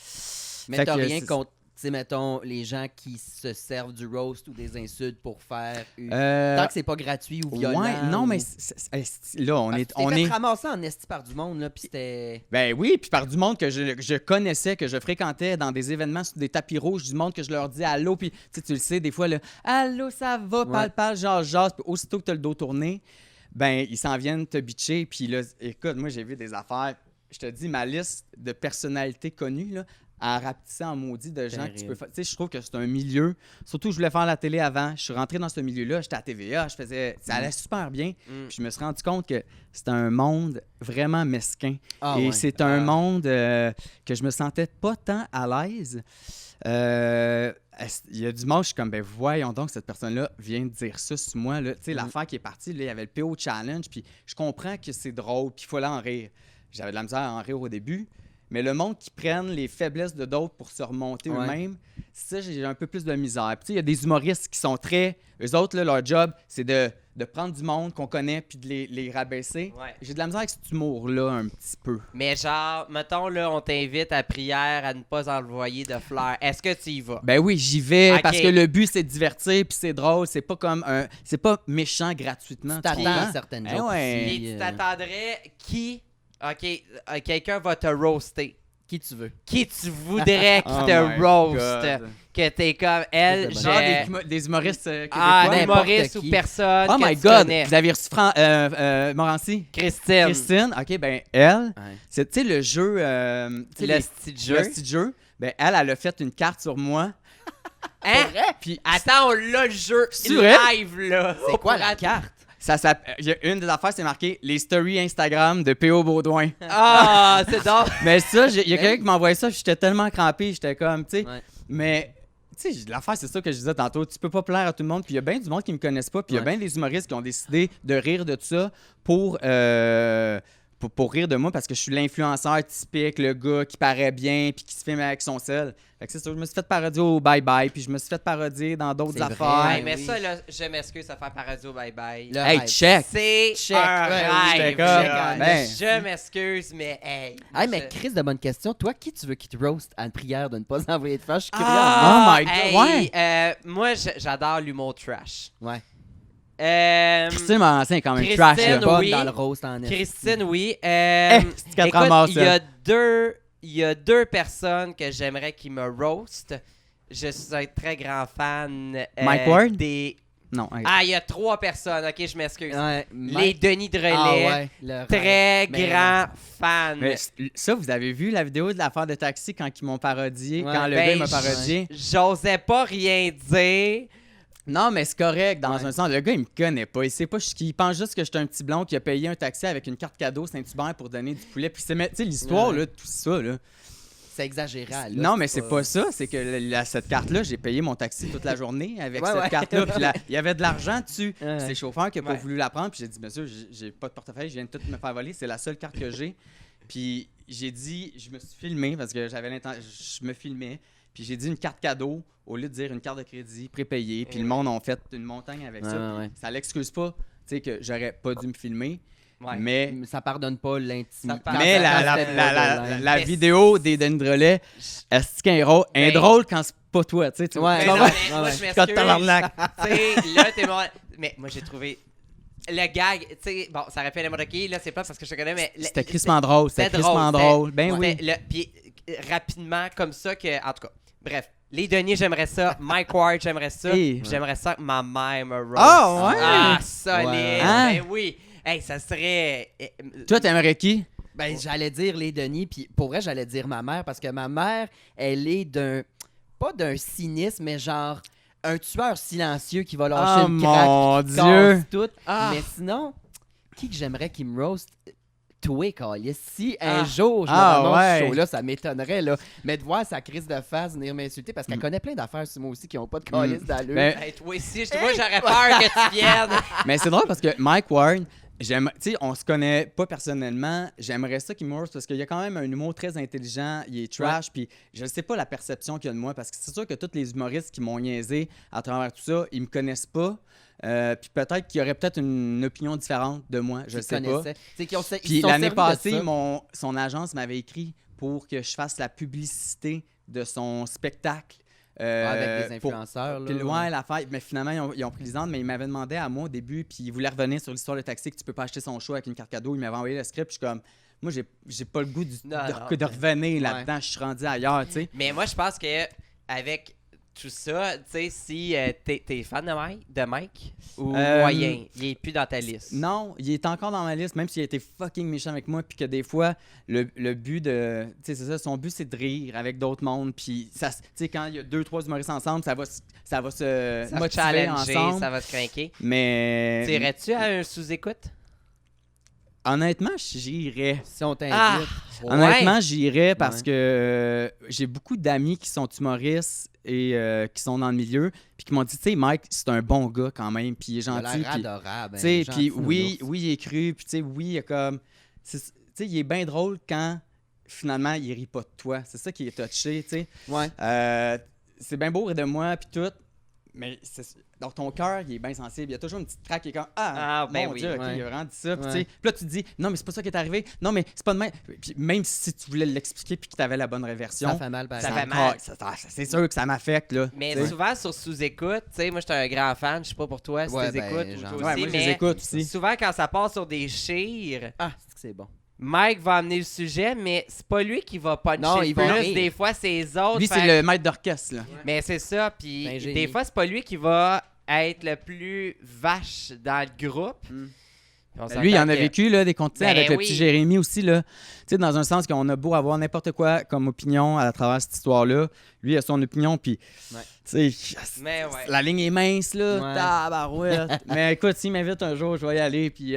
Mais fait t'as que rien c'est- contre, tu sais, mettons, les gens qui se servent du roast ou des insultes pour faire... Euh, Tant que c'est pas gratuit ou violent. ouais, non, ou... mais là, on Parce est. que tu On t'es fait est ramasser en esti par du monde, là, puis c'était... Ben oui, puis par du monde que je connaissais, que je fréquentais dans des événements sur des tapis rouges, du monde que je leur dis allô, puis tu le sais, des fois, là, allô, ça va, Ouais. parle, jase, puis aussitôt que tu as le dos tourné, ben ils s'en viennent te bitcher, puis là, écoute, moi, j'ai vu des affaires, je te dis, ma liste de personnalités connues, là, à rapetisser en maudit de gens que tu Terrible. peux faire. Tu sais, je trouve que c'est un milieu, surtout je voulais faire la télé avant, je suis rentré dans ce milieu-là, j'étais à TVA, ça allait super bien, puis je me suis rendu compte que c'était un monde vraiment mesquin. Ah, Et ouais. c'est un monde que je me sentais pas tant à l'aise. Il y a du monde, je suis comme, ben voyons donc, cette personne-là vient de dire ça sur moi. Tu sais, l'affaire qui est partie, là, il y avait le PO Challenge, puis je comprends que c'est drôle, puis il faut en rire. J'avais de la misère à en rire au début, mais le monde qui prennent les faiblesses de d'autres pour se remonter Ouais. eux-mêmes, ça, j'ai un peu plus de misère. Puis tu sais, il y a des humoristes qui sont très... Eux autres, là, leur job, c'est de prendre du monde qu'on connaît puis de les rabaisser. Ouais. J'ai de la misère avec cet humour-là un petit peu. Mais genre, mettons, là, on t'invite à prière à ne pas envoyer de fleurs. Est-ce que tu y vas? Ben oui, j'y vais Ok. parce que le but c'est de divertir puis c'est drôle, c'est pas comme c'est pas méchant gratuitement. Tu t'attends comprends? à certaines Eh jokes ouais. aussi, Et tu t'attendrais qui... OK, quelqu'un va te roaster. qui tu veux. Qui tu voudrais qui Oh te my roast? God. Que t'es comme elle, C'est Genre j'ai... des humoristes québécois. Ah, n'importe humoriste ou qui. personne Oh que my tu God, connais. vous avez reçu Morancy? Christine. Christine, OK, ben elle, Ouais. c'est tu sais le jeu tu sais, Le style jeu. le petit jeu, ben elle a fait une carte sur moi. Hein? Puis Attends, on l'a le jeu C'est vrai? live, là. C'est quoi la carte? il y a une des affaires, c'est marqué les stories Instagram de P.O. Baudouin. Ah, c'est drôle. Mais ça, il y a quelqu'un qui m'a envoyé ça, puis j'étais tellement crampé, j'étais comme, tu sais. Ouais. Mais, tu sais, l'affaire, c'est ça que je disais tantôt. Tu peux pas plaire à tout le monde, puis il y a bien du monde qui me connaissent pas, puis il y a Ouais. bien des humoristes qui ont décidé de rire de tout ça pour rire de moi parce que je suis l'influenceur typique, le gars qui paraît bien, puis qui se filme avec son sel. Fait que c'est ça, je me suis fait parodier au Bye Bye, puis je me suis fait parodier dans d'autres C'est vrai. affaires. Ouais, Ouais, mais oui. ça, là, je m'excuse à faire paradis au bye-bye. Le Hey, rêve. check! C'est Check. un Ouais, rêve. j'étais comme, là. ben. Je m'excuse, mais hey. Hey, mais Chris, de bonne question. Toi, qui tu veux qui te roast à une prière de ne pas envoyer de fleurs? Je suis curieux. Ah! Oh my God, hey, ouais. moi, j'adore l'humour trash. Ouais. Christine Morancy est quand même Christine, trash, là. Bonne oui. dans le roast en esti. Christine, oui. c'est qu'elle te écoute, ramasse, il y a deux personnes que j'aimerais qui me roast. Je suis un très grand fan Mike Ward? des... Non, hey. Ah, il y a trois personnes. OK, je m'excuse. Ouais, Les Denis de Relais. Ah ouais, le rêve. Très Mais grand fan. Mais ça, vous avez vu la vidéo de l'affaire de taxi quand ils m'ont parodié, Ouais. quand le Ben, gars m'a parodié? J'osais pas rien dire Non, mais c'est correct dans Ouais. un sens. Le gars, il me connaît pas. Il sait pas je suis qui. Il pense juste que j'étais un petit blond qui a payé un taxi avec une carte cadeau Saint-Hubert pour donner du poulet. Puis tu sais, l'histoire, Ouais. là, tout ça, là. C'est exagéré. là, Non, mais c'est pas ça. C'est que cette carte-là, j'ai payé mon taxi toute la journée avec Ouais, cette ouais. carte-là. Puis il y avait de l'argent dessus. Ouais. C'est le chauffeur qui a pas Ouais. voulu la prendre. Puis j'ai dit, monsieur, j'ai pas de portefeuille. Je viens de tout me faire voler. C'est la seule carte que j'ai. Puis j'ai dit, je me suis filmé parce que j'avais l'intention. Je me filmais. Puis j'ai dit une carte cadeau au lieu de dire une carte de crédit prépayée. Puis le monde a fait une montagne avec ça. Ouais. Ça l'excuse pas. Tu sais, que j'aurais pas dû me filmer. Ouais. Mais. Ça pardonne pas l'intimité. Ça Mais la vidéo des Denis Drolet, est-ce qu'elle est drôle? Elle est Ben- drôle quand c'est pas toi, tu sais. tu- Ouais. Mais non, non, ouais. mais moi, Ouais. je Quand m'excuse. tabarnak. Tu sais, là, t'es mon... Mais moi, j'ai trouvé... Le gag, tu sais, bon, ça aurait pu n'importe qui, là, c'est pas parce que je te connais, mais... C'était crissement drôle. C'était C'était crissement drôle, drôle. Ben oui. Puis rapidement, comme ça, que... En tout cas, bref. Les Denis, j'aimerais ça. Mike Ward, j'aimerais ça. Hey. Puis j'aimerais ça que ma mère me roast. Ah, ouais? Ah, solide. Ouais. Hein? Ben oui. Hey, ça serait... Toi, t'aimerais qui? Ben, j'allais dire les Denis, puis pour vrai, j'allais dire ma mère, parce que ma mère, elle est pas d'un cynisme, mais genre un tueur silencieux qui va lâcher Oh une craque, mon qui Dieu! casse tout. Ah. Mais sinon, qui que j'aimerais qu'il me roast? Toi, Calis. Si Ah. un jour je me Ah, ramasse ouais. ce show-là, ça m'étonnerait, là. Mais de voir sa crise de face venir m'insulter, parce qu'elle connaît plein d'affaires sur moi aussi qui n'ont pas de Calis d'allure. Ben, Hey, toi aussi, moi, j'aurais peur que tu viennes. mais c'est drôle parce que Mike Ward, tu sais, on se connaît pas personnellement. J'aimerais ça qu'il me roast parce qu'il y a quand même un humour très intelligent. Il est trash, puis je sais pas la perception qu'il y a de moi parce que c'est sûr que tous les humoristes qui m'ont niaisé à travers tout ça, ils me connaissent pas. Puis peut-être qu'il y aurait peut-être une opinion différente de moi, je Ils sais pas. connaissaient. C'est qu'ils ont- ils Puis se sont l'année servis de passée, ça. son agence m'avait écrit pour que je fasse la publicité de son spectacle. Avec des pour- influenceurs, là. Puis, ouais, l'affaire, mais finalement, ils ont pris les ordres, mais ils m'avaient demandé à moi au début, puis ils voulaient revenir sur l'histoire de taxi, que tu peux pas acheter son show avec une carte cadeau. Ils m'avaient envoyé le script, puis je suis comme, moi, j'ai pas le goût Non, de revenir là-dedans, je suis rendu ailleurs, tu sais. Mais moi, je pense que avec tout ça, tu sais, si t'es fan de Mike ou moyen, il est plus dans ta liste. Non, il est encore dans ma liste, même s'il a été fucking méchant avec moi, puis que des fois, le but de. Tu sais, c'est ça, son but, c'est de rire avec d'autres mondes, puis ça, tu sais, quand il y a 2-3 humoristes ensemble, ça va se Ça va motiver challenger, ensemble. ça va se craquer. Mais. T'irais-tu à un sous-écoute? Honnêtement, j'irais. Si on t'invite. Ah! Honnêtement, j'irais parce Ouais. que j'ai beaucoup d'amis qui sont humoristes et qui sont dans le milieu, puis qui m'ont dit, tu sais, Mike, c'est un bon gars quand même, puis il est Il a gentil. l'air Puis, adorable. tu sais, hein, puis gentil, oui, nous oui, il est cru, puis tu sais, oui, il est comme. Tu sais, il est bien drôle quand finalement il rit pas de toi. C'est ça qui est touché, tu sais. autres. Ouais. C'est bien beau rire de moi, puis tout, mais dans ton cœur, il est bien sensible. Il y a toujours une petite craque qui est comme Ah, ben mon oui. Dieu, ok, Ouais. il a vraiment dit ça. Puis, Ouais. tu sais, puis là, tu te dis, non, mais c'est pas ça qui est arrivé. Non, mais c'est pas de même. Puis même si tu voulais l'expliquer puis que tu avais la bonne réversion, Ça fait mal, par Ça exemple. fait mal. c'est sûr que ça m'affecte, là. Mais tu sais. souvent sur sous-écoute, tu sais, moi j'étais un grand fan, je sais pas pour toi si Ouais, tu ben, écoutes ou genre. toi Ouais, aussi, moi, je les mais écoute aussi. souvent quand ça passe sur des chires, Ah, c'est bon. Mike va amener le sujet, mais c'est pas lui qui va puncher Non, il va plus. rire. Des fois, c'est les autres. Lui, fait- c'est le maître d'orchestre, là. Mais c'est ça, puis Ben, génie. des fois, c'est pas lui qui va être le plus vache dans le groupe. Mm. Puis on Lui, il en s'entend a que- vécu là, des comptes avec le oui. petit Jérémy aussi. Là. Tu sais, dans un sens qu'on a beau avoir n'importe quoi comme opinion à travers cette histoire-là. Lui, il a son opinion, puis Ouais. tu sais, Mais ouais. la ligne est mince, là. Ouais. Tabarouette. Mais écoute, s'il m'invite un jour, je vais y aller, puis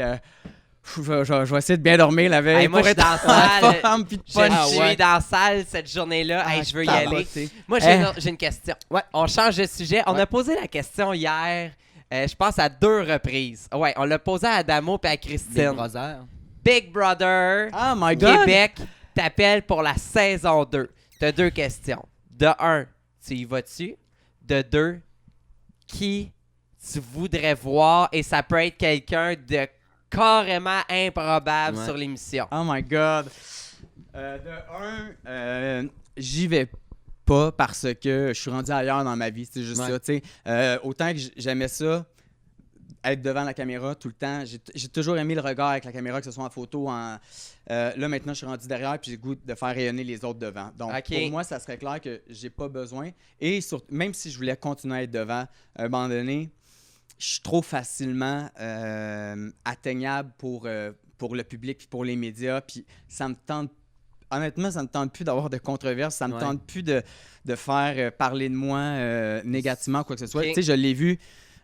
je vais essayer de bien dormir la veille Hey, moi, pour je suis être dans la salle. forme, puis de Je puncher. suis dans la salle cette journée-là. Hey, je veux y aller. Tabarouette. Moi, Hein? j'ai une question. Ouais. On change de sujet. On Ouais. a posé la question hier, je pense à 2 reprises. Ouais, on l'a posé à Adamo et à Des Christine. brothers. Big Brother Oh my God! Québec t'appelle pour la saison 2. T'as 2 questions. De 1, tu y vas-tu? De 2, qui tu voudrais voir? Et ça peut être quelqu'un de carrément improbable Ouais. sur l'émission. Oh my God! J'y vais pas parce que je suis rendu ailleurs dans ma vie. C'est juste Ouais. ça, tu sais. Autant que j'aimais ça, être devant la caméra tout le temps. J'ai toujours aimé le regard avec la caméra, que ce soit en photo, là, maintenant, je suis rendu derrière puis j'ai le goût de faire rayonner les autres devant. Donc, Ok. pour moi, ça serait clair que j'ai pas besoin. Et même si je voulais continuer à être devant, à un moment donné, je suis trop facilement atteignable pour le public puis pour les médias. Puis ça me tente honnêtement, ça me tente plus d'avoir de controverses. Ça me tente plus de faire parler de moi négativement, quoi que ce soit. Okay. Tu sais, je l'ai vu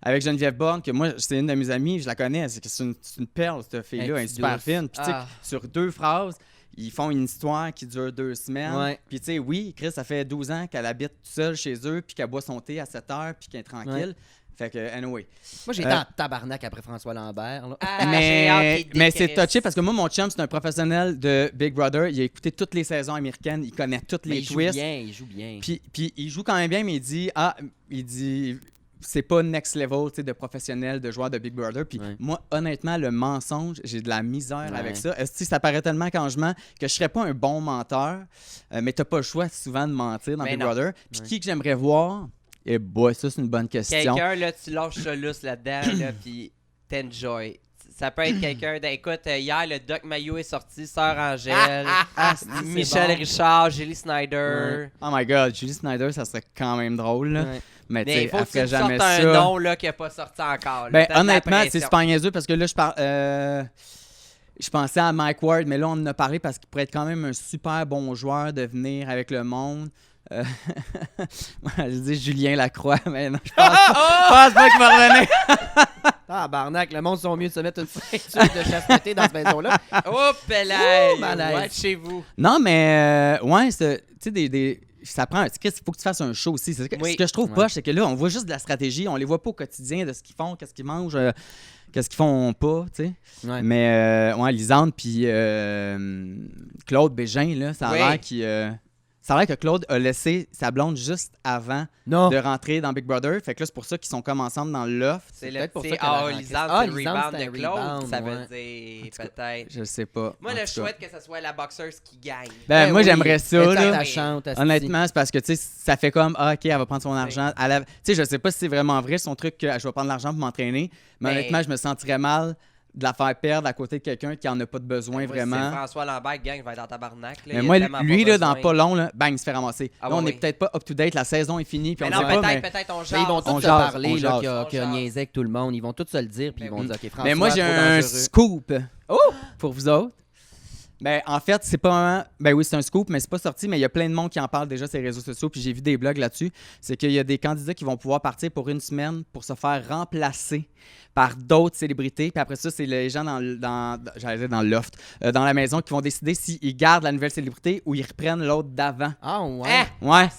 avec Geneviève Borne, que moi, c'est une de mes amies, je la connais. C'est une perle, cette fille-là. Elle est super fine. Puis, tu sais, sur 2 phrases, ils font une histoire qui dure 2 semaines. Ouais. Puis, tu sais, oui, Chris, ça fait 12 ans qu'elle habite toute seule chez eux, puis qu'elle boit son thé à 7 heures, puis qu'elle est tranquille. Ouais. Fait que, anyway. Moi, j'ai été en tabarnak après François Lambert. Là. Mais c'est touché parce que moi, mon chum, c'est un professionnel de Big Brother. Il a écouté toutes les saisons américaines. Il connaît toutes les twists. Il joue bien. Puis il joue quand même bien, mais il dit c'est pas next level de professionnel, de joueur de Big Brother. Puis moi, honnêtement, le mensonge, j'ai de la misère avec ça. Ça paraît tellement quand je mens que je serais pas un bon menteur, mais t'as pas le choix souvent de mentir dans Big Brother. Puis qui que j'aimerais voir? Eh boy, ça, c'est une bonne question. Quelqu'un, là, tu lâches ça lousse là-dedans, là, puis t'enjoy. Ça peut être quelqu'un écoute, hier, le Doc Mayo est sorti, Sœur Angèle, Michel Richard, Julie Snyder. Oh my God, Julie Snyder, ça serait quand même drôle, là. Mais il faut que tu jamais sortes ça. un nom là, qui n'a pas sorti encore. Ben, honnêtement, c'est super niaiseux parce que là, je pensais à Mike Ward, mais là, on en a parlé parce qu'il pourrait être quand même un super bon joueur de venir avec le monde. Je dis Julien Lacroix, mais non, je pense pas qu'il va revenir. Tabarnak, le monde sont mieux de se mettre une ceinture de chasteté dans cette maison-là. Oups, là, malaise. chez vous. Non, mais ouais, tu sais, ça prend. Il faut que tu fasses un show aussi. Ce que je trouve poche, c'est que là, on voit juste de la stratégie. On les voit pas au quotidien de ce qu'ils font, qu'est-ce qu'ils mangent, qu'est-ce qu'ils font pas, tu sais. Ouais. Mais, Lisande puis Claude Bégin, là, ça a l'air qu'il. Ça a l'air que Claude a laissé sa blonde juste avant de rentrer dans Big Brother. Fait que là, c'est pour ça qu'ils sont comme ensemble dans le loft. C'est peut-être pour ça c'est qu'elle Lisande, a c'est le Lisande, rebound c'est de un Claude, rebound, ça veut dire peut-être. Je sais pas. Moi, en je tout cas. souhaite que ce soit la boxeuse qui gagne. Ben, moi, oui, j'aimerais ça. elle est Là. attachante, asti. Honnêtement, c'est parce que, tu sais, ça fait comme, OK, elle va prendre son argent. Tu sais, je sais pas si c'est vraiment vrai, son truc, que je vais prendre l'argent pour m'entraîner. Mais honnêtement, je me sentirais mal de la faire perdre à côté de quelqu'un qui en a pas de besoin vraiment. Si François Lambert gagne, va être dans tabarnak. Là, mais moi, lui, là, dans besoin. pas long, là, bang, il se fait ramasser. Ah, là, on oui, est peut-être pas up-to-date, la saison est finie, puis Mais on non, sait pas, mais... peut-être on Mais jase. ils vont tous on se jase, parler on là, jase. qu'il y a niaisé avec tout le monde. Ils vont tous se le dire, puis ils vont dire OK, François, Mais moi, j'ai trop un dangereux. scoop pour vous autres. Ben, en fait, c'est pas un... Ben oui, c'est un scoop, mais c'est pas sorti, mais il y a plein de monde qui en parle déjà sur les réseaux sociaux, puis j'ai vu des blogs là-dessus. C'est qu'il y a des candidats qui vont pouvoir partir pour une semaine pour se faire remplacer par d'autres célébrités. Puis après ça, c'est les gens j'allais dire dans le loft, dans la maison, qui vont décider s'ils gardent la nouvelle célébrité ou ils reprennent l'autre d'avant. Ah ouais. Hein? Ouais.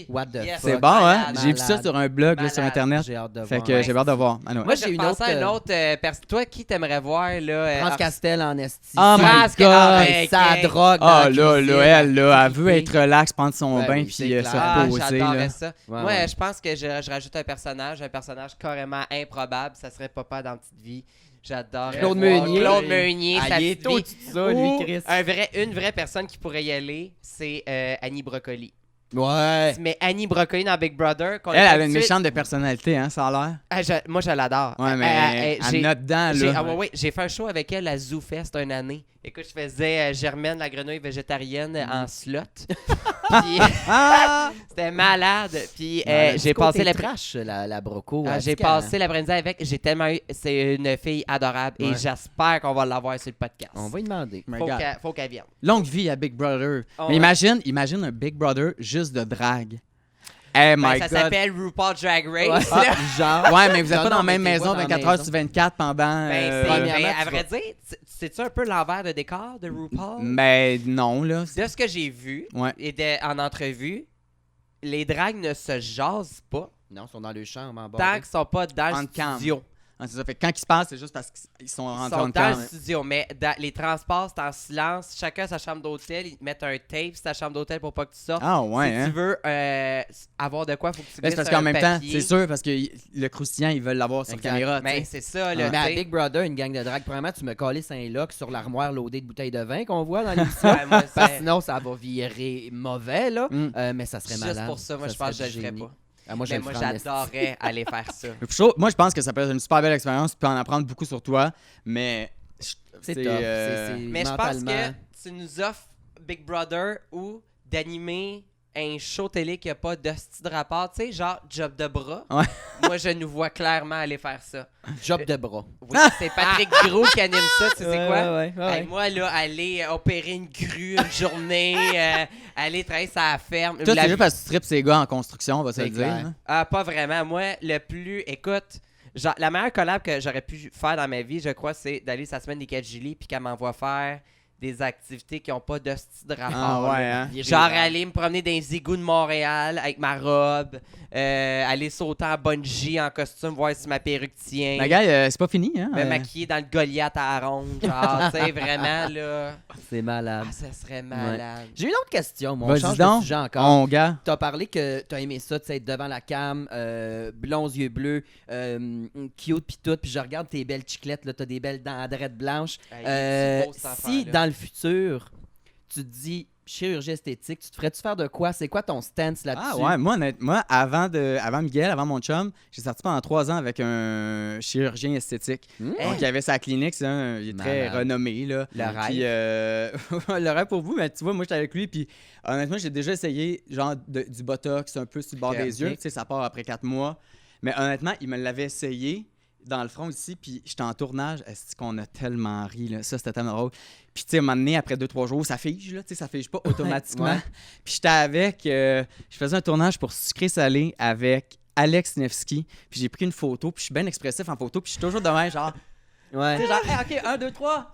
What the fuck. C'est bon, hein? Malade. J'ai vu ça sur un blog là, sur Malade. Internet. J'ai hâte de Fait voir. que j'ai hâte de voir. Ah, non. Moi, j'ai j'ai une pensé à une autre, autre personne. Toi, qui t'aimerais voir, là? France Castel en esti. Oh my France God! Castel. Ça drogue. Ah elle veut être relax, prendre son Ben bain oui, puis c'est se clair. reposer. J'adorais Là. ça. Ouais, Moi, ouais. je pense que je rajoute un personnage carrément improbable. Ça serait Papa dans Petite Vie. J'adore. Claude Meunier. Claude Meunier, Ah, sa il est petite vie. au-dessus de ça, lui, Ou Chris. une vraie personne qui pourrait y aller, c'est Annie Brocoli. Ouais. Mais Annie Brocoli dans Big Brother. qu'on Elle a a tout une de suite- méchante de personnalité, hein, ça a l'air. Moi, je l'adore. Ouais, mais j'ai- elle note dedans, J'ai, là. j'ai fait un show avec elle à ZooFest une année. Écoute, je faisais Germaine, la grenouille végétarienne, en slot. Puis, Ah! c'était malade. Puis Ouais, j'ai du côté passé la trash, la broco. j'ai passé l'après-midi avec. J'ai tellement eu. C'est une fille adorable et Ouais. j'espère qu'on va l'avoir sur le podcast. On va y demander. My Faut God. faut qu'elle vienne. Longue vie à Big Brother. Oh, Mais ouais. imagine un Big Brother juste de drague. Hey my Ça God. s'appelle RuPaul Drag Race. Ah, là. genre. Ouais, mais vous êtes Non, pas dans non, la même mais t'es maison pas dans 24 la heures sur 24 pendant... premièrement, à tu vrai dire, c'est-tu un peu l'envers de décor de RuPaul? Mais non, là. De ce que j'ai vu Ouais. et en entrevue, les drags ne se jasent pas Non, ils sont dans le chambre en bas. tant qu'ils sont pas dans En le cam. studio. Ah, c'est ça. Fait que quand ils se passent, c'est juste parce qu'ils sont Ils rentrés sont en dans cam. le studio, mais les transports, c'est en silence. Chacun a sa chambre d'hôtel. Ils te mettent un tape sur ta chambre d'hôtel pour pas que tu sortes. Ah ouais, si hein? tu veux avoir de quoi, faut que tu Mais glisses c'est parce sur qu'en un même temps, papier. c'est sûr, parce que le croustillant, ils veulent l'avoir sur Exact. caméra. tu Mais sais. c'est ça, là. Mais à tu sais. Big Brother, une gang de drague, premièrement, tu me colles un lock sur l'armoire loadée de bouteilles de vin qu'on voit dans l'émission. Ouais, moi, Parce que c'est- sinon, ça va virer mauvais, là. Mm. Mais ça serait Juste malade. pour ça, moi, je pense que je le ferais pas. Ah, moi, je Mais le moi, ferais en esti. j'adorerais aller faire ça. Moi, je pense que ça peut être une super belle expérience. Tu peux en apprendre beaucoup sur toi, mais... C'est top. C'est Mais je pense mentalement- que tu nous offres Big Brother ou d'animer un show télé qui a pas d'hostie de rapport, tu sais, genre job de bras, Ouais. moi, je nous vois clairement aller faire ça. Job de bras. Oui, c'est Patrick Gros qui anime ça, tu sais c'est quoi? Ouais. Hey, moi, là, aller opérer une grue une journée, aller travailler sur la ferme. Toi, La- c'est juste parce que tu tripes ces gars en construction, on va se C'est le dire. clair. hein. Ah, pas vraiment. Moi, le plus... Écoute, genre, la meilleure collab que j'aurais pu faire dans ma vie, je crois, c'est d'aller sa semaine des 4 Julie puis qu'elle m'envoie faire des activités qui n'ont pas de style de rapport. Ah ouais, là. hein? Genre aller me promener dans les égouts de Montréal avec ma robe, aller sauter en bungee en costume, voir si ma perruque tient. Ma gars, c'est pas fini, hein? Me maquiller dans le Goliath à la ronde. Genre, tu sais, vraiment, là... C'est malade. Ah, ça serait malade. J'ai une autre question, moi. On Vas-y change donc. de sujet encore. On gars. T'as parlé que t'as aimé ça, tu sais, être devant la cam, blonds, yeux bleus, cute pis tout, puis je regarde tes belles chiclettes, là, t'as des belles dents à drettes blanches. Hey, il est beau, cet Si enfant-là. dans le futur, tu te dis chirurgie esthétique, tu te ferais-tu faire de quoi? C'est quoi ton stance là-dessus? Ah ouais, moi avant Miguel, avant mon chum, j'ai sorti pendant 3 ans avec un chirurgien esthétique. Hmm? Donc, il avait sa clinique, il est très Malade. renommé. Là. Le rêve. Puis, le rêve pour vous, mais tu vois, moi, j'étais avec lui, puis honnêtement, j'ai déjà essayé genre du Botox un peu sur le bord Ok, des yeux. ok. Tu sais, ça part après 4 mois. Mais honnêtement, il me l'avait essayé dans le front ici, puis j'étais en tournage. Est-ce qu'on a tellement ri, là? Ça, c'était tellement drôle. Puis, tu sais, à un moment donné, après 2-3 jours, ça fige, là, tu sais, ça fige pas automatiquement. Ouais. Puis, j'étais avec, je faisais un tournage pour Sucré Salé avec Alex Nevsky, puis j'ai pris une photo, puis je suis bien expressif en photo, puis je suis toujours de même, genre, Ouais. tu sais, genre, hey, OK, 1, 2, 3.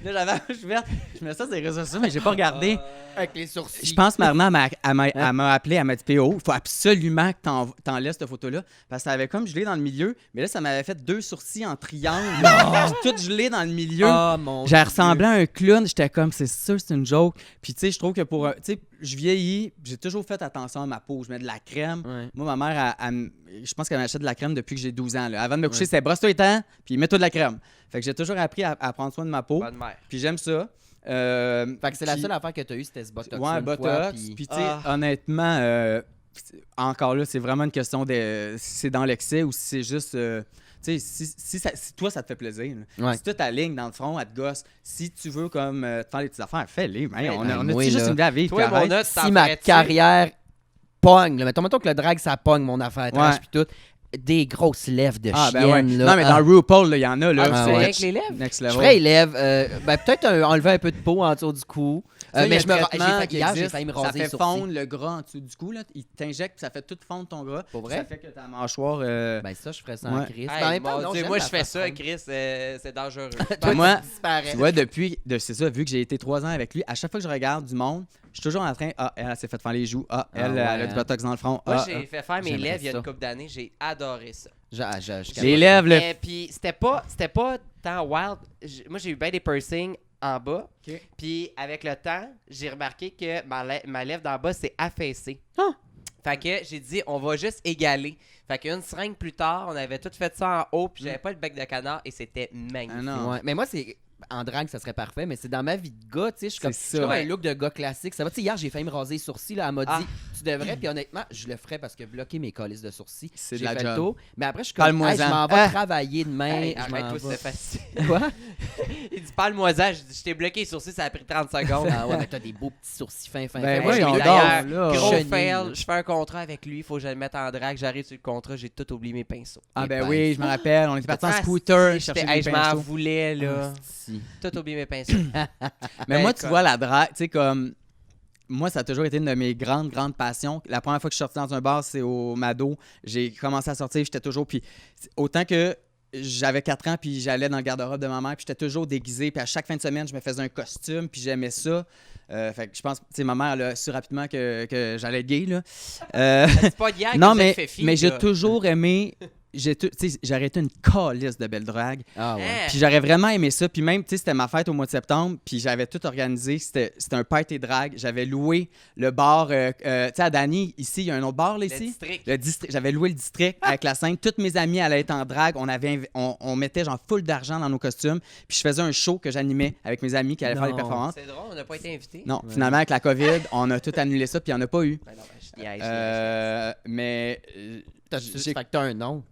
Là, j'avais la bouche ouverte. Je mets ça sur les réseaux sociaux, mais j'ai pas regardé. Avec les sourcils. Je pense que Marna m'a appelé, elle m'a dit PO, il faut absolument que t'en laisses cette photo-là. Parce que ça avait comme gelé dans le milieu, mais là, ça m'avait fait 2 sourcils en triangle. Tout gelé dans le milieu. Oh mon J'ai Dieu. ressemblé à un clown, j'étais comme, c'est sûr, c'est une joke. Puis, tu sais, je trouve que pour. Tu sais, je vieillis, j'ai toujours fait attention à ma peau. Je mets de la crème. Ouais. Moi, ma mère, je pense qu'elle m'achète de la crème depuis que j'ai 12 ans. Là. Avant de me coucher, c'était brosse-toi les dents, puis mets-toi de la crème. Fait que j'ai toujours appris à prendre soin de ma peau. Bonne mère. Puis j'aime ça. Fait que c'est la Puis- seule affaire que t'as eue, c'était ce Botox. Ouais, une fois, Botox. puis- Puis, tu sais, honnêtement, encore là, c'est vraiment une question de si c'est dans l'excès ou si c'est juste. Tu sais, si toi, ça te fait plaisir. Là. Ouais. Si toi, ta ligne dans le front, elle te gosse. Si tu veux comme te faire les petites affaires, fais-les. Man. Ouais, on ben, a moi, juste là. une vie à vivre. Toi, puis arrête. mon autre, Si ma carrière pogne, là, mettons que le drag, ça pogne mon affaire trash Ouais. puis tout, des grosses lèvres de Ah, chienne, ben ouais. là. Non, mais dans RuPaul, il y en a. Là, Ah, ouais. avec les lèvres? Next Je level. ferais les lèvres, peut-être enlever un peu de peau en dessous du cou. Ça, il y a Mais un je me traitement j'ai fait, qui hier, j'ai existe, failli me ça raser les fait sourcils. fondre le gras en dessous du cou. Là. Il t'injecte, puis ça fait tout fondre ton gras. Pour Ça vrai? fait que ta mâchoire. Ben ça, je ferais ça en Ouais. crise. Hey, Mais en même temps, mon non, Dieu, j'aime moi, la je fais ça, façon. Chris, c'est dangereux. Toi, moi, tu disparais. Tu vois, c'est ça, vu que j'ai été 3 ans avec lui, à chaque fois que je regarde du monde, je suis toujours en train, elle s'est fait faire les joues, elle ouais, a hein. du botox dans le front. Moi, j'ai fait faire mes J'aimerais lèvres il y a ça. une couple d'années. J'ai adoré ça. Les lèvres, le... Et puis, c'était pas tant wild. Moi, j'ai eu bien des piercings en bas. Ok. Puis, avec le temps, j'ai remarqué que ma lèvre d'en bas s'est affaissée. Ah! Fait que j'ai dit, on va juste égaler. Fait qu'une seringue plus tard, on avait tout fait ça en haut, puis j'avais pas le bec de canard, et c'était magnifique. Ah non. Ouais, mais moi, c'est. En drague, ça serait parfait, mais c'est dans ma vie de gars, tu sais, je suis comme, C'est je suis comme ça. un look de gars classique. Ça va, tu sais, hier, j'ai failli me raser les sourcils, là, elle m'a dit, Ah. tu devrais, puis honnêtement, je le ferais parce que bloquer mes colis de sourcils, C'est de j'ai la fait le job. tour. Mais après, je suis comme, Parle-moi-en. hey, je m'en vais Ah. travailler demain. Hey, je m'en arrête-toi, vais. c'était facile. Quoi? Il dit, parle-moi-en. Je t'ai bloqué les sourcils, ça a pris 30 secondes. Ah ouais, mais t'as des beaux petits sourcils fins. Ben, fins. voyons J'ai donc, D'ailleurs, là. gros Chenille, fail, là. je fais un contrat avec lui, il faut que je le mette en drague, j'arrive sur le contrat, j'ai tout oublié mes pinceaux. Ah les ben pinces. oui, je me rappelle, on était partis en Ah, scooter, si, chercher j'étais- des hey, je m'en pinceaux. voulais, là. Si. Tout oublié mes pinceaux. Mais Ben, moi, tu comme- vois, la drague, tu sais, comme... Moi, ça a toujours été une de mes grandes passions. La première fois que je suis sorti dans un bar, c'est au Mado. J'ai commencé à sortir, j'étais toujours... Puis autant que j'avais 4 ans, puis j'allais dans le garde-robe de ma mère, puis j'étais toujours déguisé. Puis à chaque fin de semaine, je me faisais un costume, puis j'aimais ça. Fait que je pense, tu sais, ma mère, elle a su rapidement que j'allais être gay, là. C'est pas hier non, que mais, j'ai fait fi, mais j'ai là. toujours aimé... J'aurais été une calisse de belle drague. Ah ouais. Hein? Puis j'aurais vraiment aimé ça. Puis même, tu sais, c'était ma fête au mois de septembre. Puis j'avais tout organisé. C'était un party drague. J'avais loué le bar. Tu sais, à Dany, ici, il y a un autre bar, là, Le ici. district. Le district. J'avais loué le district avec la scène. Toutes mes amies allaient être en drague. On mettait genre full d'argent dans nos costumes. Puis je faisais un show que j'animais avec mes amis qui allaient faire les Non. performances. C'est drôle, on n'a pas été invités. Non, finalement, avec la COVID, on a tout annulé ça. Puis il n'y en a pas eu. Ben non, ben, je niaise. Mais Fait que t'as un nom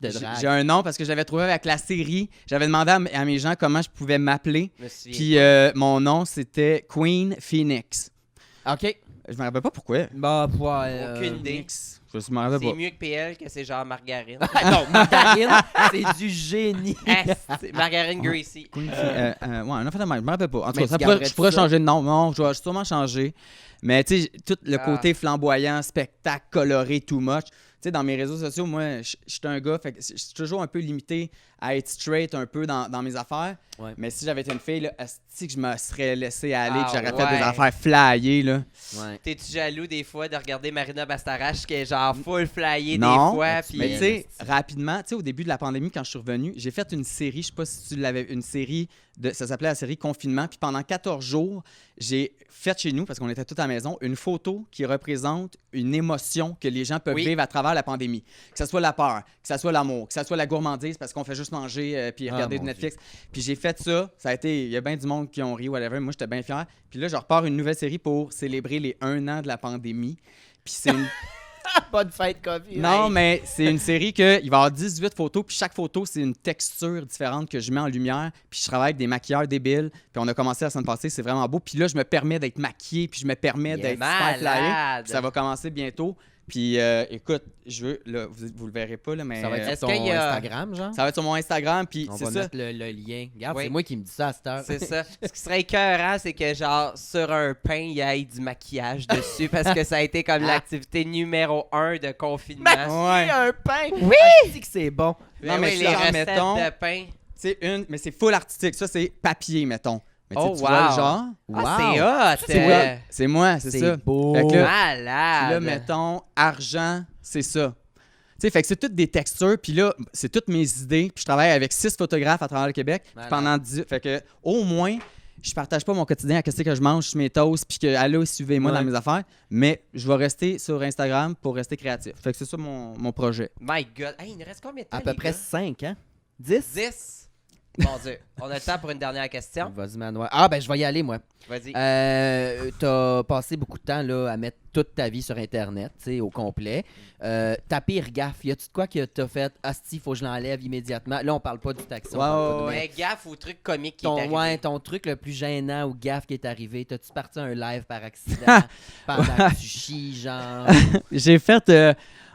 de drague. j'ai un nom parce que j'avais trouvé avec la série. J'avais demandé à mes gens comment je pouvais m'appeler. Je me souviens Puis mon nom, c'était Queen Phoenix. OK. Je me rappelle pas pourquoi. Bah, Aucune idée. Mix. Je me rappelle C'est pas. mieux que PL, que c'est genre margarine. non, margarine, c'est du génie. C'est margarine greasy. Ouais, un enfant de même, je me rappelle pas. En tout Mais cas, tu je pourrais garderais-tu ça? changer de nom. Non, je vais sûrement changer. Mais tu sais, tout le côté flamboyant, spectacle, coloré, too much. Tu sais, dans mes réseaux sociaux, moi, je suis un gars, fait que je suis toujours un peu limité à être straight un peu dans mes affaires. Ouais. Mais si j'avais été une fille, là, asti que je me serais laissé aller, Ah, puis j'aurais fait ouais. des affaires flyées, là. Ouais. T'es-tu jaloux des fois de regarder Marina Bastarache qui est genre full flyée Non, des fois? Puis Mais tu sais, rapidement, tu sais, au début de la pandémie, quand je suis revenu, j'ai fait une série, je sais pas si tu l'avais, une série, ça s'appelait la série Confinement, puis pendant 14 jours, j'ai fait chez nous, parce qu'on était tous à la maison, une photo qui représente une émotion que les gens peuvent Oui. vivre à travers la pandémie. Que ce soit la peur, que ce soit l'amour, que ce soit la gourmandise, parce qu'on fait juste manger puis regarder mon du Netflix. Puis j'ai fait ça, il y a bien du monde qui ont ri, whatever, moi j'étais bien fier. Puis là, je repars une nouvelle série pour célébrer les 1 an de la pandémie. Puis c'est une... Pas de fête COVID. Non, mais c'est une série qu'il va y avoir 18 photos, puis chaque photo, c'est une texture différente que je mets en lumière. Puis je travaille avec des maquilleurs débiles. Puis on a commencé la semaine passée, c'est vraiment beau. Puis là, je me permets d'être maquillé, puis je me permets d'être super flyé. malade. Puis ça va commencer bientôt. Puis écoute, je veux, là, vous le verrez pas, là, mais Ça va être Est-ce sur ton qu'il y a- Instagram, genre? ça va être sur mon Instagram. Puis On c'est va ça. mettre le lien. Regarde, Oui. c'est moi qui me dis ça à cette heure. C'est ça. Ce qui serait écœurant, c'est que genre sur un pain, il y ait du maquillage dessus parce que ça a été comme l'activité numéro 1 de confinement. Ouais. un pain! Oui! Ah, dis que c'est bon. Non, mais oui, si, les genre, recettes mettons- de pain. C'est mais c'est full artistique. Ça, c'est papier, mettons. Mais tu sais, Oh, tu vois le wow. genre. Ah, c'est hot! C'est moi, c'est moi, c'est ça. beau. Fait que là, Malade! Puis là, mettons, argent, c'est ça. Tu sais, fait que c'est toutes des textures, puis là, c'est toutes mes idées. Puis je travaille avec 6 photographes à travers le Québec. Puis Malade. pendant 10... Fait que, au moins, je partage pas mon quotidien à qu'est-ce que je mange sur mes toasts, puis que, allô, suivez-moi Ouais. dans mes affaires. Mais je vais rester sur Instagram pour rester créatif. Fait que c'est ça mon projet. My God! Hey, il nous reste combien de temps? À peu les près gars? 5, hein? 10? 10. Mon Dieu. On a le temps pour une dernière question. Vas-y, Manoir. Ah, ben, je vais y aller, moi. Vas-y. T'as passé beaucoup de temps là, à mettre toute ta vie sur Internet, tu sais, au complet. Ta pire gaffe, y a-tu de quoi que t'as fait? Asti, faut que je l'enlève immédiatement. Là, on parle pas du taxi. on Ouais, parle pas de- ouais, Mais gaffe ou truc comique qui est arrivé. Ouais, ton truc le plus gênant ou gaffe qui est arrivé. T'as-tu parti un live par accident pendant que tu chies, genre? J'ai fait...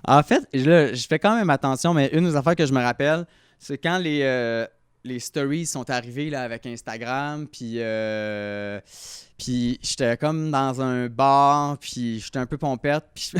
en fait, là, je fais quand même attention, mais une des affaires que je me rappelle, c'est quand les stories sont arrivées là, avec Instagram, puis j'étais comme dans un bar, puis j'étais un peu pompette, puis je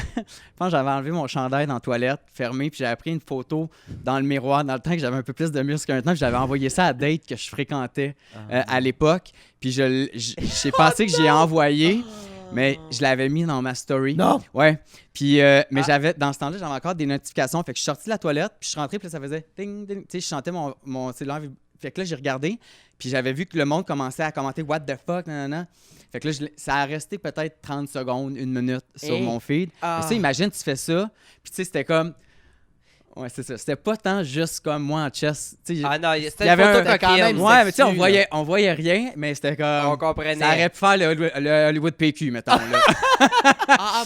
pense que j'avais enlevé mon chandail dans la toilette, fermé, puis j'avais pris une photo dans le miroir, dans le temps que j'avais un peu plus de muscles qu'un temps, puis j'avais envoyé ça à Date que je fréquentais à l'époque, puis j'ai pensé que j'ai envoyé, mais je l'avais mis dans ma story. Non! Ouais. Puis, mais dans ce temps-là, j'avais encore des notifications. Fait que je suis sorti de la toilette, puis je suis rentré, puis là, ça faisait ding, ding. Tu sais, je chantais mon cellulaire. Fait que là, j'ai regardé, puis j'avais vu que le monde commençait à commenter What the fuck, nanana. Fait que là, ça a resté peut-être 30 secondes, 1 minute sur Hey. mon feed. Ah. Mais tu sais, imagine, tu fais ça, puis tu sais, c'était comme. Ouais, c'est ça. C'était pas tant juste comme moi en chess. Tu sais, Ah non, il c'était y une avait photo un- coquine. quand même- ouais, mais tu sais, sexu, on voyait rien, mais c'était comme. On comprenait. Ça aurait pu faire le Hollywood PQ, mettons. Là.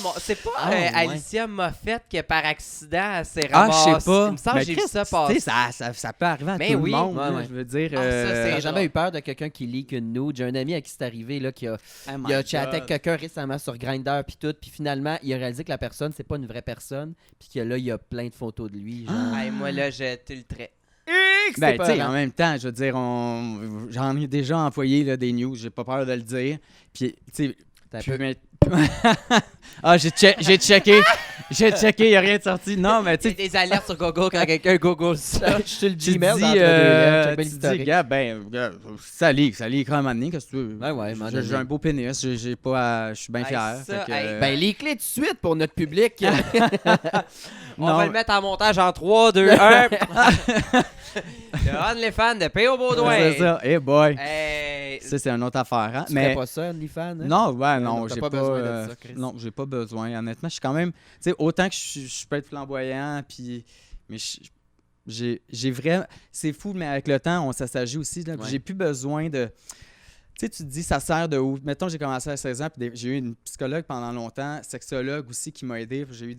Bon, c'est pas Ah, ouais. Alicia Moffett qui, par accident, s'est Ah, ramassée. je sais pas. Il me semble Mais que j'ai vu Christ, ça tu sais, passer. ça peut arriver à Mais tout oui. le monde. Ouais, là, ouais. je veux dire. Ah, ça, c'est- J'ai jamais eu peur de quelqu'un qui leak une nude. J'ai un ami à qui c'est arrivé là, qui a, Oh il a my chatté avec God. quelqu'un récemment sur Grindr puis tout, puis finalement il a réalisé que la personne c'est pas une vraie personne, puis que là il y a plein de photos de lui. Genre. Hey, moi, là, je tilterais. Ben, tu sais, peurant. en même temps, je veux dire, j'en ai déjà employé là, des news, j'ai pas peur de le dire. Puis, tu sais, T'as puis, peu- mais- ah, j'ai checké, il n'y a rien de sorti. Non, mais tu Tu sais, des alertes sur Google quand quelqu'un Google ça. Je suis le tu te Gmail dis, d'entre deux, check bien tu te dis, l'historique. gars, gars, ça lit quand même amené, qu'est-ce que tu veux? Ouais, ouais, à un moment J'ai un beau pénis, j'ai pas, je suis bien Hey, fier. ça, fait que, hey, Ben les clés tout de suite pour notre public. On non. va le mettre en montage en 3, 2, 1. Le OnlyFans de P.O. Baudouin. c'est ça, hey boy. Hey, Ça, c'est une autre affaire, hein? Tu Mais ferais pas ça, OnlyFans? Hein? non, ouais, non, non, t'as j'ai pas pas, besoin de ça, Chris. non, j'ai pas besoin. Honnêtement, je suis quand même, tu sais, autant que je peux être flamboyant, puis, mais j'ai vraiment, c'est fou, mais avec le temps, on s'assagit aussi. Là, puis Ouais. j'ai plus besoin de, tu sais, tu te dis, ça sert de où? Mettons, j'ai commencé à 16 ans, puis j'ai eu une psychologue pendant longtemps, sexologue aussi qui m'a aidé. J'ai eu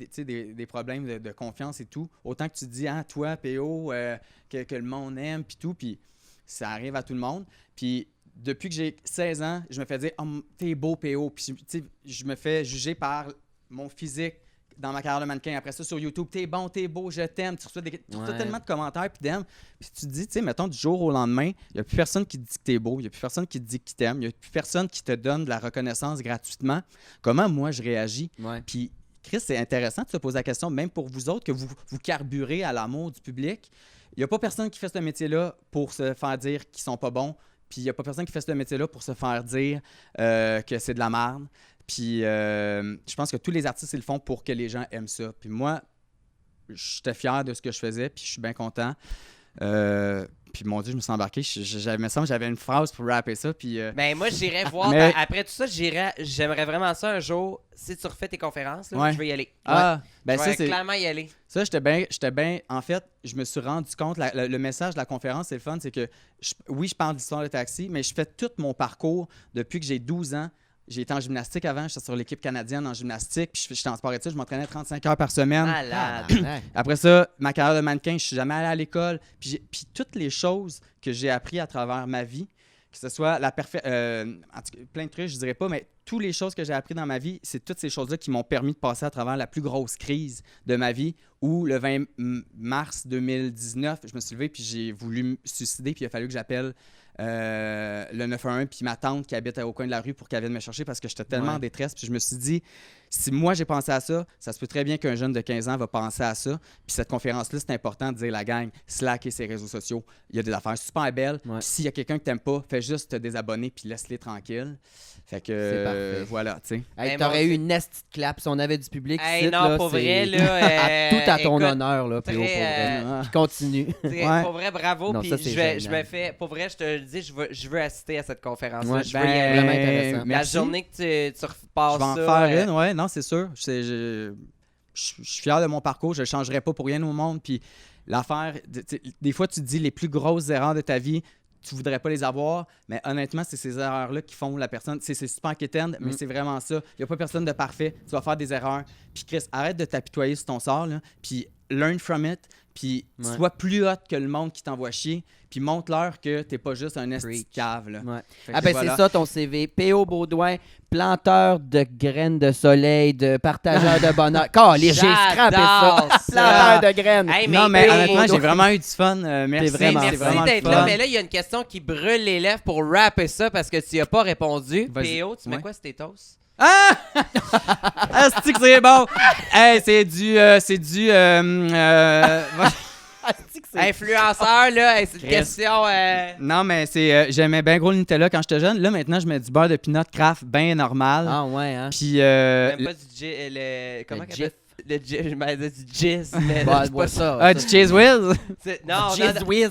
des problèmes de confiance et tout. Autant que tu te dis, ah, toi, PO, que le monde aime, puis tout, puis ça arrive à tout le monde. Puis depuis que j'ai 16 ans, je me fais dire « Oh, t'es beau, PO ». Puis, tu sais, je me fais juger par mon physique dans ma carrière de mannequin. Après ça, sur YouTube, « T'es bon, t'es beau, je t'aime ». Tu reçois tellement de commentaires puis d'aimes. Puis tu te dis, tu sais, mettons, du jour au lendemain, il n'y a plus personne qui te dit que t'es beau, il n'y a plus personne qui te dit qu'il t'aime, il n'y a plus personne qui te donne de la reconnaissance gratuitement. Comment moi, je réagis? Ouais. Puis, Chris, c'est intéressant de se poser la question, même pour vous autres, que vous carburez à l'amour du public. Il n'y a pas personne qui fait ce métier-là pour se faire dire qu'ils sont pas bons. Puis il n'y a pas personne qui fait ce métier-là pour se faire dire que c'est de la merde. Puis je pense que tous les artistes, ils le font pour que les gens aiment ça. Puis moi, j'étais fier de ce que je faisais, puis je suis bien content. Puis mon Dieu, je me suis embarqué. J'avais une phrase pour rapper ça. Puis, Ben moi, j'irais voir. Mais- Après tout ça, j'aimerais vraiment ça un jour. Si tu refais tes conférences, là, Ouais. je vais y aller. ben je ça, vais c'est... clairement y aller. Ça, j'étais bien. En fait, je me suis rendu compte, le message de la conférence, c'est le fun, c'est que, oui, je parle de l'histoire de taxi, mais je fais tout mon parcours depuis que j'ai 12 ans. J'ai été en gymnastique avant, j'étais sur l'équipe canadienne en gymnastique, puis j'étais en sport-études, je m'entraînais 35 heures par semaine. Malade. Après ça, ma carrière de mannequin, je suis jamais allé à l'école. Puis toutes les choses que j'ai appris à travers ma vie, que ce soit plein de trucs, je dirais pas, mais toutes les choses que j'ai appris dans ma vie, c'est toutes ces choses-là qui m'ont permis de passer à travers la plus grosse crise de ma vie, où le 20 mars 2019, je me suis levé puis j'ai voulu me suicider, puis il a fallu que j'appelle le 911 puis ma tante qui habite au coin de la rue pour qu'elle vienne me chercher parce que j'étais tellement en détresse. Puis je me suis dit, si moi j'ai pensé à ça, ça se peut très bien qu'un jeune de 15 ans va penser à ça. Puis cette conférence-là, c'est important de dire la gang, slacker ses réseaux sociaux. Il y a des affaires super belles. Ouais. Puis s'il y a quelqu'un que t'aimes pas, fais juste te désabonner puis laisse-les tranquilles. Fait que C'est parfait. voilà, tu sais. Hey, Ben, t'aurais moi, eu une nasty de clap si on avait du public. Hey, ici, non, là, pour c'est- vrai, là. Tout à ton écoute, honneur, là, PO, pour très, vrai. Ah. Puis continue. Ouais. Pour vrai, bravo. Non, Puis ça, c'est je génial. me fais, pour vrai, je te le dis, je veux assister à cette conférence-là. Ouais, je veux y aller. vraiment intéressant. La merci. journée que tu repasses Je vais en ça. faire une, ouais, non, c'est sûr. Je suis fier de mon parcours, je ne changerai pas pour rien au monde. Puis l'affaire, des fois, tu te dis les plus grosses erreurs de ta vie, tu voudrais pas les avoir, mais honnêtement, c'est ces erreurs-là qui font la personne. C'est super inquiétant, mais c'est vraiment ça. Il n'y a pas personne de parfait. Tu vas faire des erreurs. Puis Chris, arrête de t'apitoyer sur ton sort, là, puis learn from it, puis Ouais. sois plus hot que le monde qui t'envoie chier, puis montre-leur que t'es pas juste un esti Preach. de cave. Là. Ouais. Fait que Ah ben voilà. c'est ça ton CV. P.O. Baudouin, planteur de graines de soleil, de partageur de bonheur. Calé, j'ai scrappé ça. J'adore Planteur de graines. Hey, Non, mais P.O. honnêtement, j'ai Baudouin. vraiment eu du fun. Merci, vraiment c'est Merci vraiment d'être le là, fun. mais là, il y a une question qui brûle les lèvres pour rapper ça parce que tu n'y as pas répondu. Vas-y. P.O., tu mets Ouais. quoi sur tes toasts? Ah! Asti que c'est bon! Hey, c'est du... Influenceur, là, hey, c'est une Chris. question. Non, mais c'est... j'aimais bien gros le Nutella quand j'étais jeune. Là, maintenant, je mets du beurre de peanut Kraft bien normal. Ah ouais, hein? Puis... Même pas du comment Le qu'elle appelle? Le Jif. Je m'avais dit du Jizz, mais Bah, c'est ouais, pas ça. Ah, du Cheese Whiz? Non, Jizz non, whiz.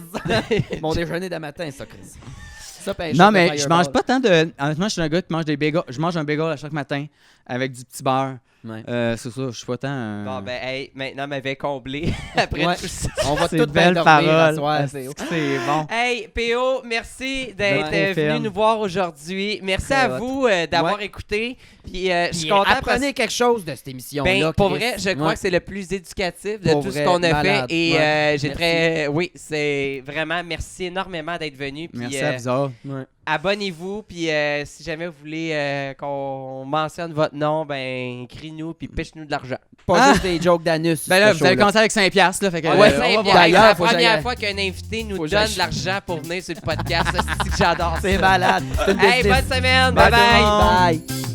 Mon déjeuner de matin, ça, Chris. Ça, puis un Non, shot de mais je mange Fireball. pas tant de... Honnêtement, je suis un gars qui mange des bagels. Je mange un bagel à chaque matin avec du petit beurre. Ouais. C'est ça, je suis pas tant... Bon, ben, hey, maintenant, m'avait comblé après Ouais. tout ça. On va c'est tout bien belle dormir à parole. soir, Asti P.O. que c'est bon. Hey, P.O., merci d'être Ouais. venu nous voir aujourd'hui. Merci Très à hot. vous d'avoir Ouais. écouté. Puis, je suis Puis content parce apprenez quelque chose de cette émission-là. ben, pour Chris. vrai, je crois Ouais. que c'est le plus éducatif de Pour tout ce vrai, qu'on a malade. fait. Et Ouais. j'ai Merci. très. Oui, c'est vraiment. Merci énormément d'être venu. Puis, Merci à vous autres. Ouais. abonnez-vous. Puis, si jamais vous voulez qu'on mentionne votre nom, ben, écris-nous. Puis, pêche-nous de l'argent. Pas juste des jokes d'anus. Ben là, ce vous allez show-là. commencer avec 5$, là, fait que... Ouais, ouais, c'est on va bien. voir. C'est D'ailleurs, la faut que première j'aille- fois qu'un invité nous faut que donne j'aille- de l'argent pour venir sur le podcast. C'est que j'adore ça. C'est malade. C'est une Hey, business. bonne semaine. Bye Bye bye. bye.